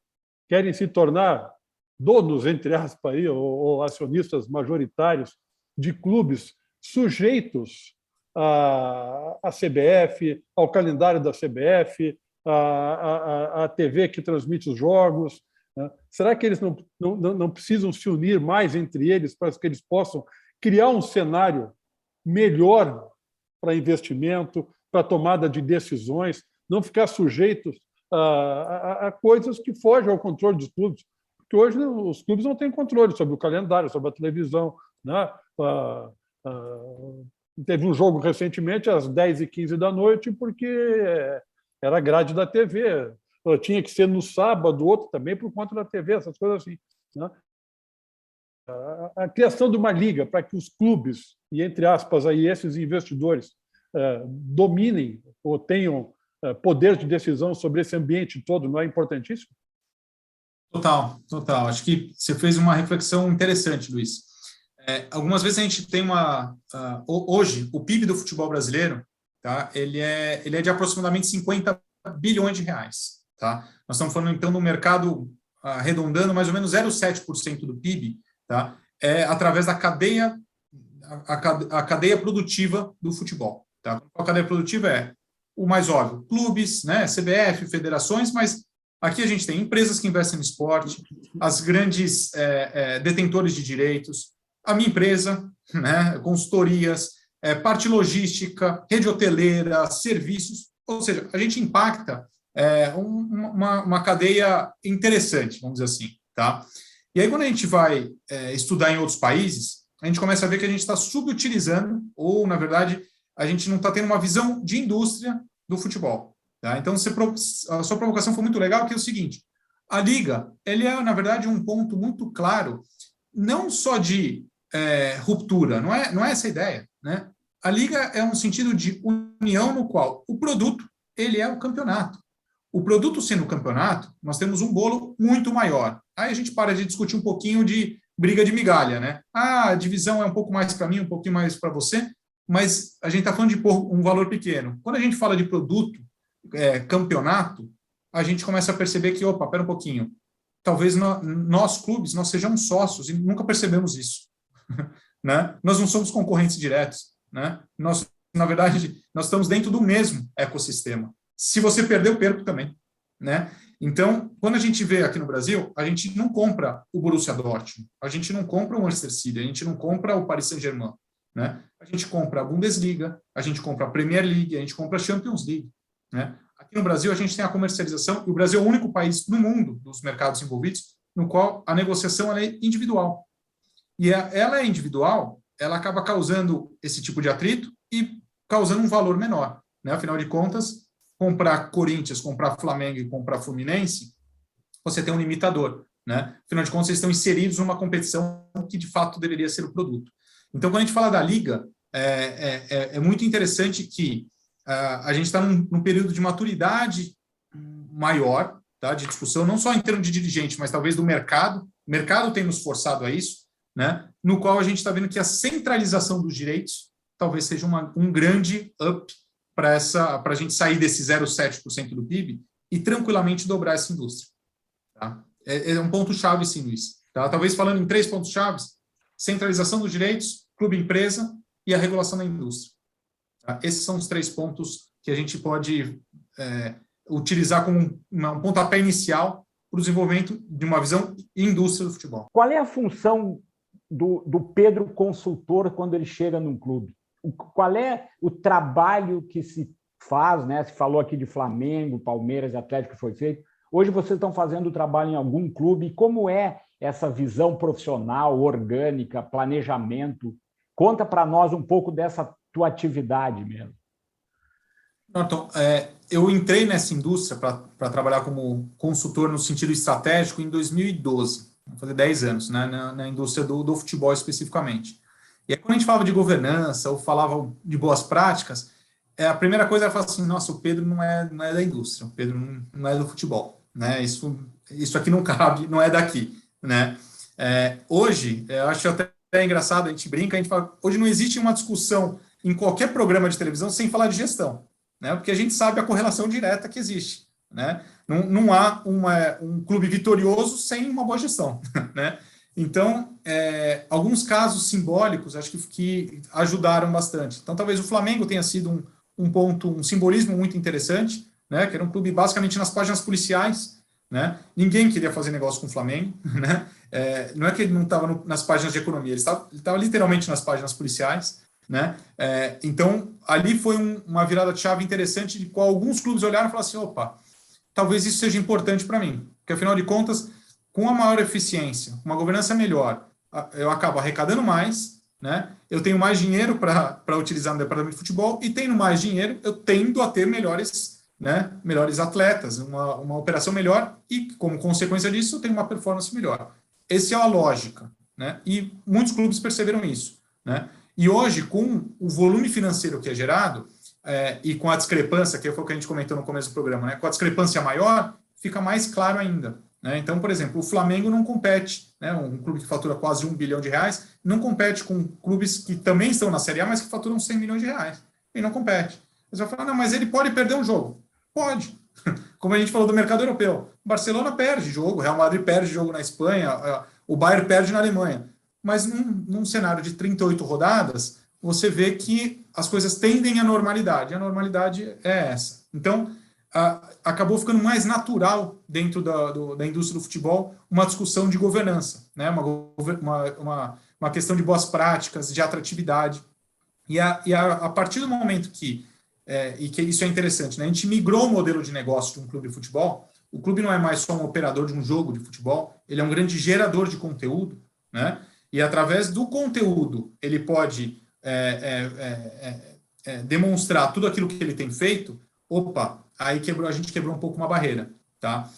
querem se tornar donos, entre aspas, aí, ou acionistas majoritários de clubes sujeitos à CBF, ao calendário da CBF, à TV que transmite os jogos? Né? Será que eles não precisam se unir mais entre eles para que eles possam criar um cenário melhor para investimento, para tomada de decisões, não ficar sujeitos a coisas que fogem ao controle dos clubes? Porque hoje os clubes não têm controle sobre o calendário, sobre a televisão, né? Teve um jogo recentemente às 10h15 da noite, porque era grade da TV. Tinha que ser no sábado, outro também por conta da TV, essas coisas assim, né? A criação de uma liga para que os clubes, e entre aspas, aí, esses investidores, dominem ou tenham poder de decisão sobre esse ambiente todo, não é importantíssimo? Total. Acho que você fez uma reflexão interessante, Luiz. Algumas vezes a gente tem hoje, o PIB do futebol brasileiro, tá? Ele é de aproximadamente 50 bilhões de reais. Tá? Nós estamos falando, então, do mercado, arredondando, mais ou menos 0,7% do PIB, tá? Através da cadeia, a cadeia produtiva do futebol. Tá? A cadeia produtiva é o mais óbvio, clubes, né? CBF, federações, mas aqui a gente tem empresas que investem no esporte, as grandes detentores de direitos, a minha empresa, né? Consultorias, parte logística, rede hoteleira, serviços, ou seja, a gente impacta uma cadeia interessante, vamos dizer assim. Tá? E aí, quando a gente vai estudar em outros países, a gente começa a ver que a gente está subutilizando, ou, na verdade, a gente não está tendo uma visão de indústria do futebol. Tá? Então, a sua provocação foi muito legal, que é o seguinte: a Liga, ele é, na verdade, um ponto muito claro não só de ruptura, não é essa a ideia, né? A liga é um sentido de união no qual o produto, ele é o campeonato. O produto sendo o campeonato, nós temos um bolo muito maior. Aí a gente para de discutir um pouquinho de briga de migalha, né? A divisão é um pouco mais para mim, um pouquinho mais para você, mas a gente está falando de pôr um valor pequeno. Quando a gente fala de produto, campeonato, a gente começa a perceber que, opa, pera um pouquinho, talvez nós, clubes, nós sejamos sócios e nunca percebemos isso. Né? Nós não somos concorrentes diretos. Né? Nós, na verdade, nós estamos dentro do mesmo ecossistema. Se você perder, eu perco também. Né? Então, quando a gente vê aqui no Brasil, a gente não compra o Borussia Dortmund, a gente não compra o Manchester City, a gente não compra o Paris Saint-Germain. Né? A gente compra a Bundesliga, a gente compra a Premier League, a gente compra a Champions League. Né? Aqui no Brasil, a gente tem a comercialização, e o Brasil é o único país no mundo, dos mercados envolvidos, no qual a negociação ela é individual. E ela é individual, ela acaba causando esse tipo de atrito e causando um valor menor. Né? Afinal de contas, comprar Corinthians, comprar Flamengo e comprar Fluminense, você tem um limitador. Né? Afinal de contas, eles estão inseridos numa competição que, de fato, deveria ser o produto. Então, quando a gente fala da Liga, é muito interessante que a gente está num período de maturidade maior, tá, de discussão, não só em termos de dirigente, mas talvez do mercado. O mercado tem nos forçado a isso, né, no qual a gente está vendo que a centralização dos direitos talvez seja um grande up para a gente sair desse 0,7% do PIB e tranquilamente dobrar essa indústria. Tá? É um ponto-chave, sim, Luiz. Tá? Talvez falando em 3 pontos-chave: centralização dos direitos, clube-empresa e a regulação da indústria. Tá? Esses são os 3 pontos que a gente pode utilizar como um pontapé inicial para o desenvolvimento de uma visão indústria do futebol. Qual é a função do Pedro consultor quando ele chega num clube? Qual é o trabalho que se faz, né? Se falou aqui de Flamengo, Palmeiras, Atlético que foi feito. Hoje vocês estão fazendo o trabalho em algum clube. Como é essa visão profissional, orgânica, planejamento? Conta para nós um pouco dessa tua atividade mesmo. Norton, eu entrei nessa indústria para trabalhar como consultor no sentido estratégico em 2012, vou fazer 10 anos, né, na indústria do futebol especificamente. E aí, quando a gente falava de governança ou falava de boas práticas, a primeira coisa era falar assim: nossa, o Pedro não é da indústria, o Pedro não é do futebol, né? Isso aqui não cabe, não é daqui, né? Hoje, eu acho até engraçado, a gente brinca, a gente fala, hoje não existe uma discussão em qualquer programa de televisão sem falar de gestão, né? Porque a gente sabe a correlação direta que existe, né? Não há um clube vitorioso sem uma boa gestão, né? Então, alguns casos simbólicos acho que ajudaram bastante. Então, talvez o Flamengo tenha sido um simbolismo muito interessante, né? Que era um clube basicamente nas páginas policiais, né? Ninguém queria fazer negócio com o Flamengo, né? Não é que ele não estava nas páginas de economia, ele estava literalmente nas páginas policiais, né? Então, ali foi uma virada de chave interessante, de qual alguns clubes olharam e falaram assim: opa, talvez isso seja importante para mim, porque afinal de contas, com a maior eficiência, uma governança melhor, eu acabo arrecadando mais, né? Eu tenho mais dinheiro para utilizar no departamento de futebol, e tendo mais dinheiro, eu tendo a ter melhores atletas, uma operação melhor, e como consequência disso, eu tenho uma performance melhor. Essa é a lógica, né? E muitos clubes perceberam isso, né? E hoje, com o volume financeiro que é gerado, e com a discrepância, que foi o que a gente comentou no começo do programa, né? Com a discrepância maior, fica mais claro ainda. Né? Então, por exemplo, o Flamengo não compete, né? Um clube que fatura quase R$1 bilhão, não compete com clubes que também estão na Série A, mas que faturam R$100 milhões. Ele não compete. Você vai falar: não, mas ele pode perder um jogo. Pode. Como a gente falou do mercado europeu. O Barcelona perde jogo, o Real Madrid perde jogo na Espanha, o Bayern perde na Alemanha. Mas num cenário de 38 rodadas, você vê que as coisas tendem à normalidade. A normalidade é essa. Então, acabou ficando mais natural dentro da indústria do futebol uma discussão de governança, né? Uma questão de boas práticas, de atratividade. E a partir do momento que isso é interessante, né? A gente migrou o modelo de negócio de um clube de futebol. O clube não é mais só um operador de um jogo de futebol, ele é um grande gerador de conteúdo, né? E através do conteúdo ele pode demonstrar tudo aquilo que ele tem feito. Opa, aí a gente quebrou um pouco uma barreira, tá?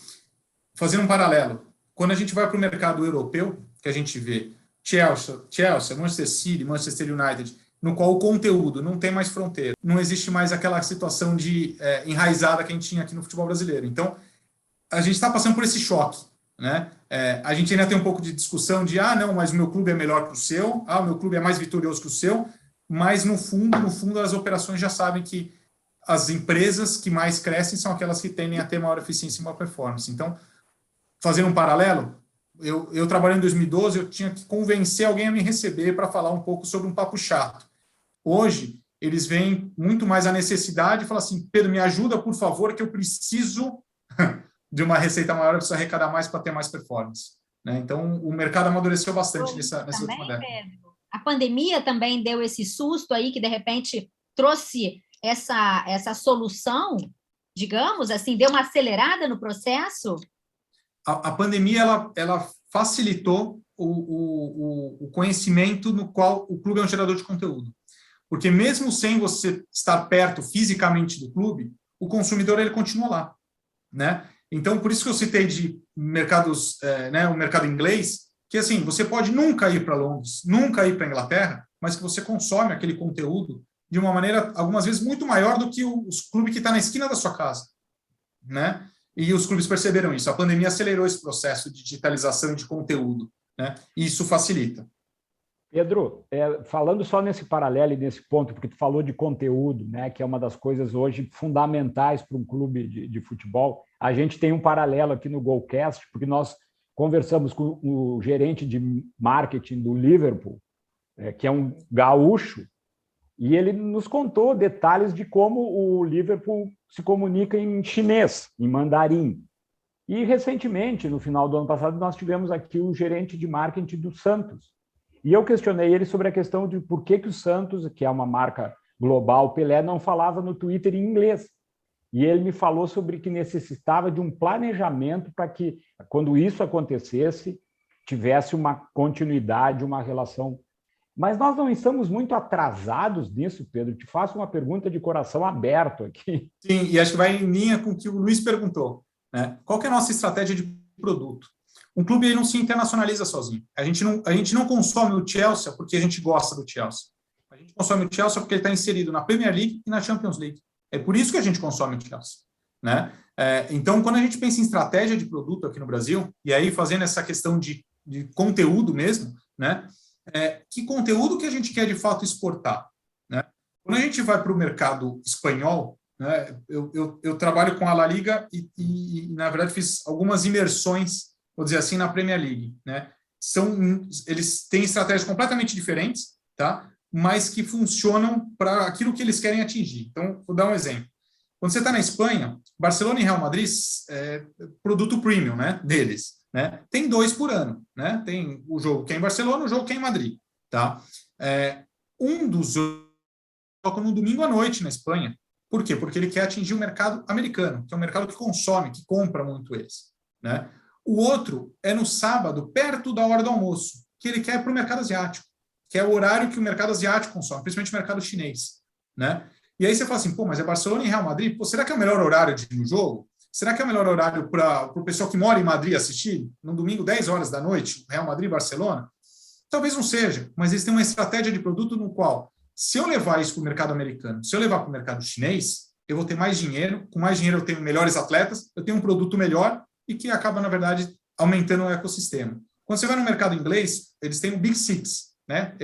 Fazendo um paralelo, quando a gente vai para o mercado europeu, que a gente vê Chelsea, Manchester City, Manchester United, no qual o conteúdo não tem mais fronteira, não existe mais aquela situação de enraizada que a gente tinha aqui no futebol brasileiro. Então, a gente está passando por esse choque, né? A gente ainda tem um pouco de discussão de não, mas o meu clube é melhor que o seu, o meu clube é mais vitorioso que o seu, mas no fundo as operações já sabem que as empresas que mais crescem são aquelas que tendem a ter maior eficiência e maior performance. Então, fazendo um paralelo, eu trabalhei em 2012, eu tinha que convencer alguém a me receber para falar um pouco sobre um papo chato. Hoje, eles veem muito mais a necessidade e falam assim, Pedro, me ajuda, por favor, que eu preciso de uma receita maior, eu preciso arrecadar mais para ter mais performance. Né? Então, o mercado amadureceu bastante nessa última década. Pedro, a pandemia também deu esse susto aí, que de repente trouxe essa solução, digamos assim, deu uma acelerada no processo? A pandemia ela facilitou o conhecimento no qual o clube é um gerador de conteúdo. Porque mesmo sem você estar perto fisicamente do clube, o consumidor ele continua lá. Né? Então, por isso que eu citei de mercados, o mercado inglês, que assim, você pode nunca ir para Londres, nunca ir para a Inglaterra, mas que você consome aquele conteúdo de uma maneira, algumas vezes, muito maior do que os clubes que estão na esquina da sua casa. Né? E os clubes perceberam isso. A pandemia acelerou esse processo de digitalização e de conteúdo. Né? E isso facilita. Pedro, falando só nesse paralelo e nesse ponto, porque tu falou de conteúdo, né, que é uma das coisas hoje fundamentais para um clube de futebol, a gente tem um paralelo aqui no Golcast, porque nós conversamos com o gerente de marketing do Liverpool, que é um gaúcho, e ele nos contou detalhes de como o Liverpool se comunica em chinês, em mandarim. E, recentemente, no final do ano passado, nós tivemos aqui o gerente de marketing do Santos. E eu questionei ele sobre a questão de por que o Santos, que é uma marca global, Pelé, não falava no Twitter em inglês. E ele me falou sobre que necessitava de um planejamento para que, quando isso acontecesse, tivesse uma continuidade, uma relação. Mas nós não estamos muito atrasados nisso, Pedro. Te faço uma pergunta de coração aberto aqui. Sim, e acho que vai em linha com o que o Luiz perguntou. Né? Qual que é a nossa estratégia de produto? Um clube não se internacionaliza sozinho. A gente não consome o Chelsea porque a gente gosta do Chelsea. A gente consome o Chelsea porque ele está inserido na Premier League e na Champions League. É por isso que a gente consome o Chelsea. Né? Então, quando a gente pensa em estratégia de produto aqui no Brasil, e aí fazendo essa questão de conteúdo mesmo, né? Que conteúdo que a gente quer de fato exportar? Né? Quando a gente vai para o mercado espanhol, né, eu trabalho com a La Liga e, na verdade, fiz algumas imersões, vou dizer assim, na Premier League. Né? Eles têm estratégias completamente diferentes, tá? Mas que funcionam para aquilo que eles querem atingir. Então, vou dar um exemplo. Quando você está na Espanha, Barcelona e Real Madrid é produto premium, né, deles. Né? Tem 2 por ano. Né? Tem o jogo que é em Barcelona e o jogo que é em Madrid. Tá? Um dos jogos toca no domingo à noite na Espanha. Por quê? Porque ele quer atingir o mercado americano, que é um mercado que consome, que compra muito eles. Né? O outro é no sábado, perto da hora do almoço, que ele quer para o mercado asiático, que é o horário que o mercado asiático consome, principalmente o mercado chinês. Né? E aí você fala assim, mas é Barcelona e Real Madrid? Será que é o melhor horário de ir no jogo? Será que é o melhor horário para o pessoal que mora em Madrid assistir? No domingo, 10 horas da noite, Real Madrid e Barcelona? Talvez não seja, mas eles têm uma estratégia de produto no qual, se eu levar isso para o mercado americano, se eu levar para o mercado chinês, eu vou ter mais dinheiro, com mais dinheiro eu tenho melhores atletas, eu tenho um produto melhor e que acaba, na verdade, aumentando o ecossistema. Quando você vai no mercado inglês, eles têm o Big Six, né?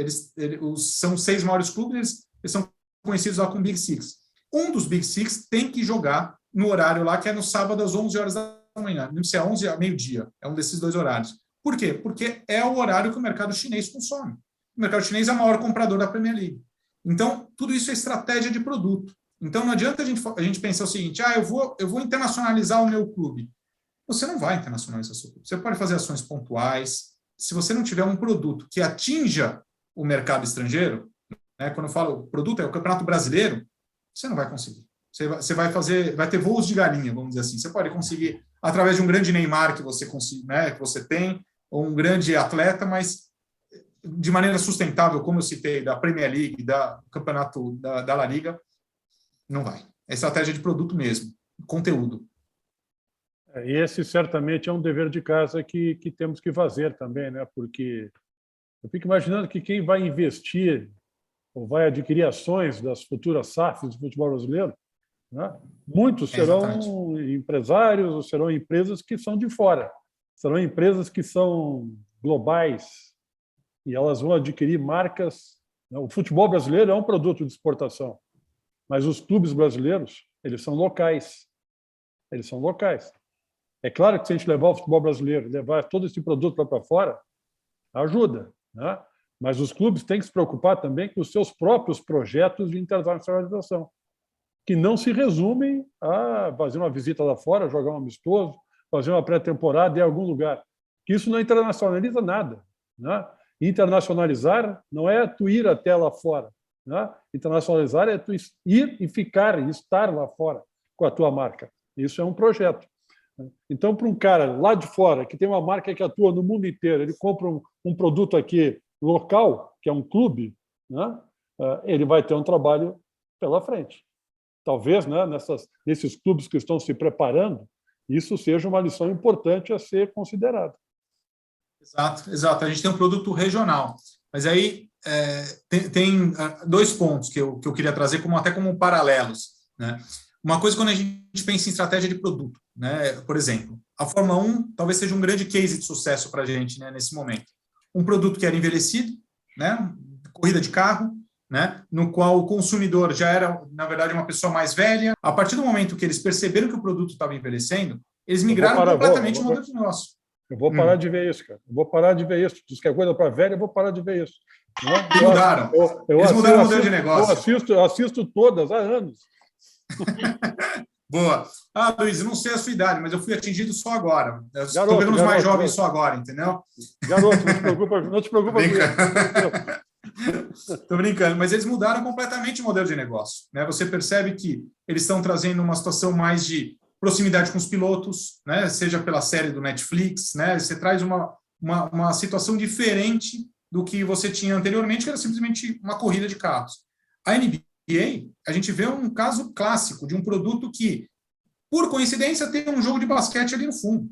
São 6 maiores clubes, eles são conhecidos lá como Big Six. Um dos Big Six tem que jogar no horário lá, que é no sábado às 11 horas da manhã. Não sei, 11 a meio-dia. É um desses 2 horários. Por quê? Porque é o horário que o mercado chinês consome. O mercado chinês é o maior comprador da Premier League. Então, tudo isso é estratégia de produto. Então, não adianta a gente pensar o seguinte, eu vou internacionalizar o meu clube. Você não vai internacionalizar o seu clube. Você pode fazer ações pontuais. Se você não tiver um produto que atinja o mercado estrangeiro, né, quando eu falo produto, é o Campeonato Brasileiro, você não vai conseguir. Você vai ter voos de galinha, vamos dizer assim. Você pode conseguir, através de um grande Neymar que você tem, ou um grande atleta, mas de maneira sustentável, como eu citei, da Premier League, do campeonato da La Liga, não vai. É estratégia de produto mesmo, conteúdo. Esse certamente é um dever de casa que temos que fazer também, né? Porque Eu fico imaginando que quem vai investir ou vai adquirir ações das futuras SAFs do futebol brasileiro, né? Muitos serão empresários ou serão empresas que são de fora, serão empresas que são globais e elas vão adquirir marcas. O futebol brasileiro é um produto de exportação, mas os clubes brasileiros, eles são locais. Eles são locais. É claro que se a gente levar o futebol brasileiro, levar todo esse produto para fora, ajuda, né? Mas os clubes têm que se preocupar também com os seus próprios projetos de internacionalização, que não se resumem a fazer uma visita lá fora, jogar um amistoso, fazer uma pré-temporada em algum lugar. Que isso não internacionaliza nada, né? Internacionalizar não é tu ir até lá fora, né? Internacionalizar é tu ir e ficar, e estar lá fora com a tua marca. Isso é um projeto. Então, para um cara lá de fora, que tem uma marca que atua no mundo inteiro, ele compra um produto aqui local, que é um clube, né? Ele vai ter um trabalho pela frente. Talvez, né, nesses clubes que estão se preparando, isso seja uma lição importante a ser considerada. Exato, exato. A gente tem um produto regional. Mas aí tem 2 pontos que eu queria trazer até como paralelos, né? Uma coisa quando a gente pensa em estratégia de produto, né? Por exemplo, a Fórmula 1 talvez seja um grande case de sucesso para a gente, né, nesse momento. Um produto que era envelhecido, né? Corrida de carro, né? No qual o consumidor já era, na verdade, uma pessoa mais velha. A partir do momento que eles perceberam que o produto estava envelhecendo, eles migraram completamente o modelo de negócio. Eu vou parar de ver isso, cara. Eu vou parar de ver isso. Diz que é coisa para velha, eu vou parar de ver isso. Eles mudaram. Eles mudaram o modelo de negócio. Eu assisto todas há anos. Boa. Luiz, eu não sei a sua idade, mas eu fui atingido só agora. Estou vendo os mais jovens só agora, entendeu? Garoto, não te preocupa. Estou brincando, mas eles mudaram completamente o modelo de negócio, né? Você percebe que eles estão trazendo uma situação mais de proximidade com os pilotos, né? Seja pela série do Netflix, né? Você traz uma situação diferente do que você tinha anteriormente, que era simplesmente uma corrida de carros. A NBA, a gente vê um caso clássico de um produto que, por coincidência, tem um jogo de basquete ali no fundo,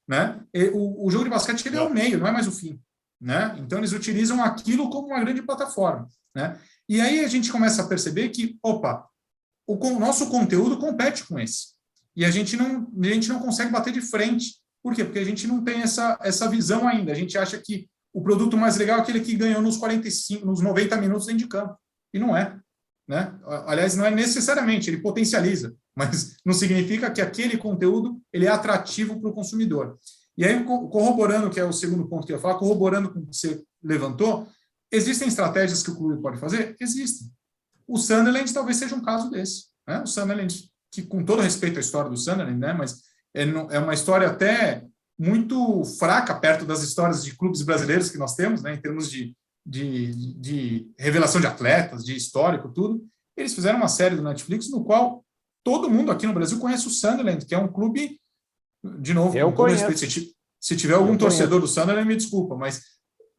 né? O jogo de basquete ele é o meio, não é mais o fim, né? Então, eles utilizam aquilo como uma grande plataforma, né? E aí a gente começa a perceber que, o nosso conteúdo compete com esse. E a gente não consegue bater de frente. Por quê? Porque a gente não tem essa visão ainda. A gente acha que o produto mais legal é aquele que ganhou nos 90 minutos dentro de campo. E não é, né? Aliás, não é necessariamente, ele potencializa, mas não significa que aquele conteúdo ele é atrativo para o consumidor. E aí, corroborando, que é o segundo ponto que eu ia falar, corroborando com o que você levantou, existem estratégias que o clube pode fazer? Existem. O Sunderland talvez seja um caso desse, né? O Sunderland, que com todo respeito à história do Sunderland, né, mas é uma história até muito fraca perto das histórias de clubes brasileiros que nós temos, né, em termos de revelação de atletas, de histórico, tudo. Eles fizeram uma série do Netflix no qual todo mundo aqui no Brasil conhece o Sunderland, que é um clube, de novo, com todo respeito, se tiver algum torcedor do Sunderland, me desculpa, mas,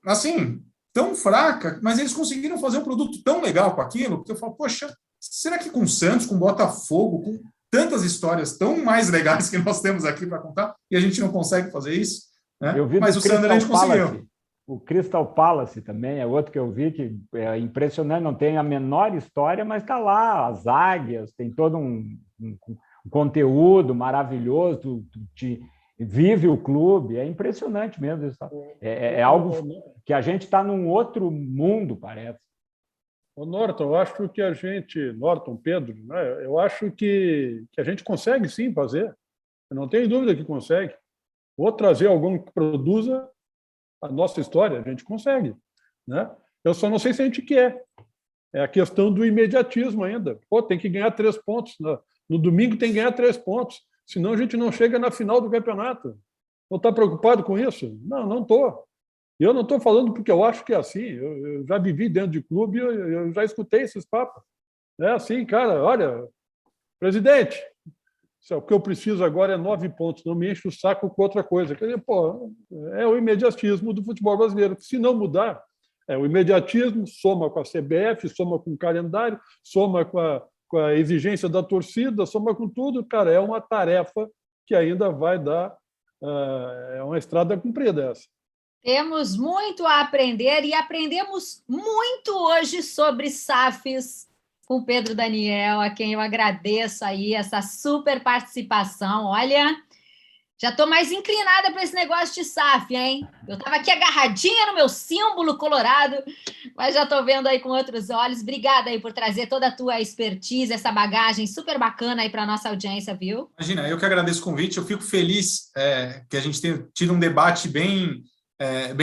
assim, tão fraca, mas eles conseguiram fazer um produto tão legal com aquilo, que eu falo, poxa, será que com o Santos, com o Botafogo, com tantas histórias tão mais legais que nós temos aqui para contar, e a gente não consegue fazer isso? Né? Mas o Sunderland conseguiu. O Crystal Palace também é outro que eu vi que é impressionante, não tem a menor história, mas está lá, as águias, tem todo um conteúdo maravilhoso, vive o clube, é impressionante mesmo isso. É algo que a gente está num outro mundo, parece. Ô Norton, eu acho que Pedro, né, eu acho que a gente consegue sim fazer, eu não tenho dúvida que consegue. Ou trazer algum que produza a nossa história, a gente consegue, né? Eu só não sei se a gente quer. É a questão do imediatismo ainda. Tem que ganhar 3 pontos. No domingo tem que ganhar 3 pontos, senão a gente não chega na final do campeonato. Não está preocupado com isso? Não estou. E eu não estou falando porque eu acho que é assim. Eu já vivi dentro de clube, eu já escutei esses papos. É assim, cara, olha, presidente, o que eu preciso agora é 9 pontos, não me enche o saco com outra coisa. Quer dizer, é o imediatismo do futebol brasileiro. Se não mudar, o imediatismo soma com a CBF, soma com o calendário, soma com a exigência da torcida, soma com tudo. Cara, é uma tarefa que ainda vai dar... é uma estrada comprida essa. Temos muito a aprender e aprendemos muito hoje sobre SAFs com o Pedro Daniel, a quem eu agradeço aí essa super participação. Olha, já estou mais inclinada para esse negócio de SAF, hein? Eu estava aqui agarradinha no meu símbolo colorado, mas já estou vendo aí com outros olhos. Obrigada aí por trazer toda a tua expertise, essa bagagem super bacana aí para a nossa audiência, viu? Imagina, eu que agradeço o convite. Eu fico feliz que a gente tenha tido um debate bem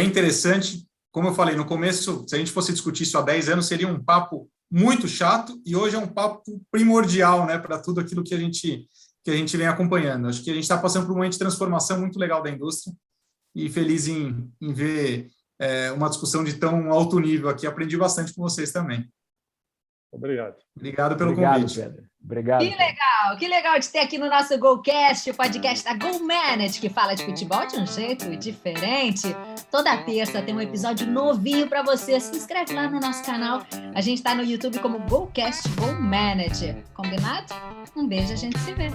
interessante. Como eu falei no começo, se a gente fosse discutir isso há 10 anos, seria um papo muito chato, e hoje é um papo primordial, né, para tudo aquilo que a gente vem acompanhando. Acho que a gente está passando por um momento de transformação muito legal da indústria, e feliz em ver uma discussão de tão alto nível aqui. Aprendi bastante com vocês também. Obrigado. Obrigado pelo convite. Pedro. Obrigado. Que legal de ter aqui no nosso GoCast, o podcast da GoManage, que fala de futebol de um jeito diferente. Toda terça tem um episódio novinho para você. Se inscreve lá no nosso canal. A gente está no YouTube como GoCast GoManage. Combinado? Um beijo, a gente se vê.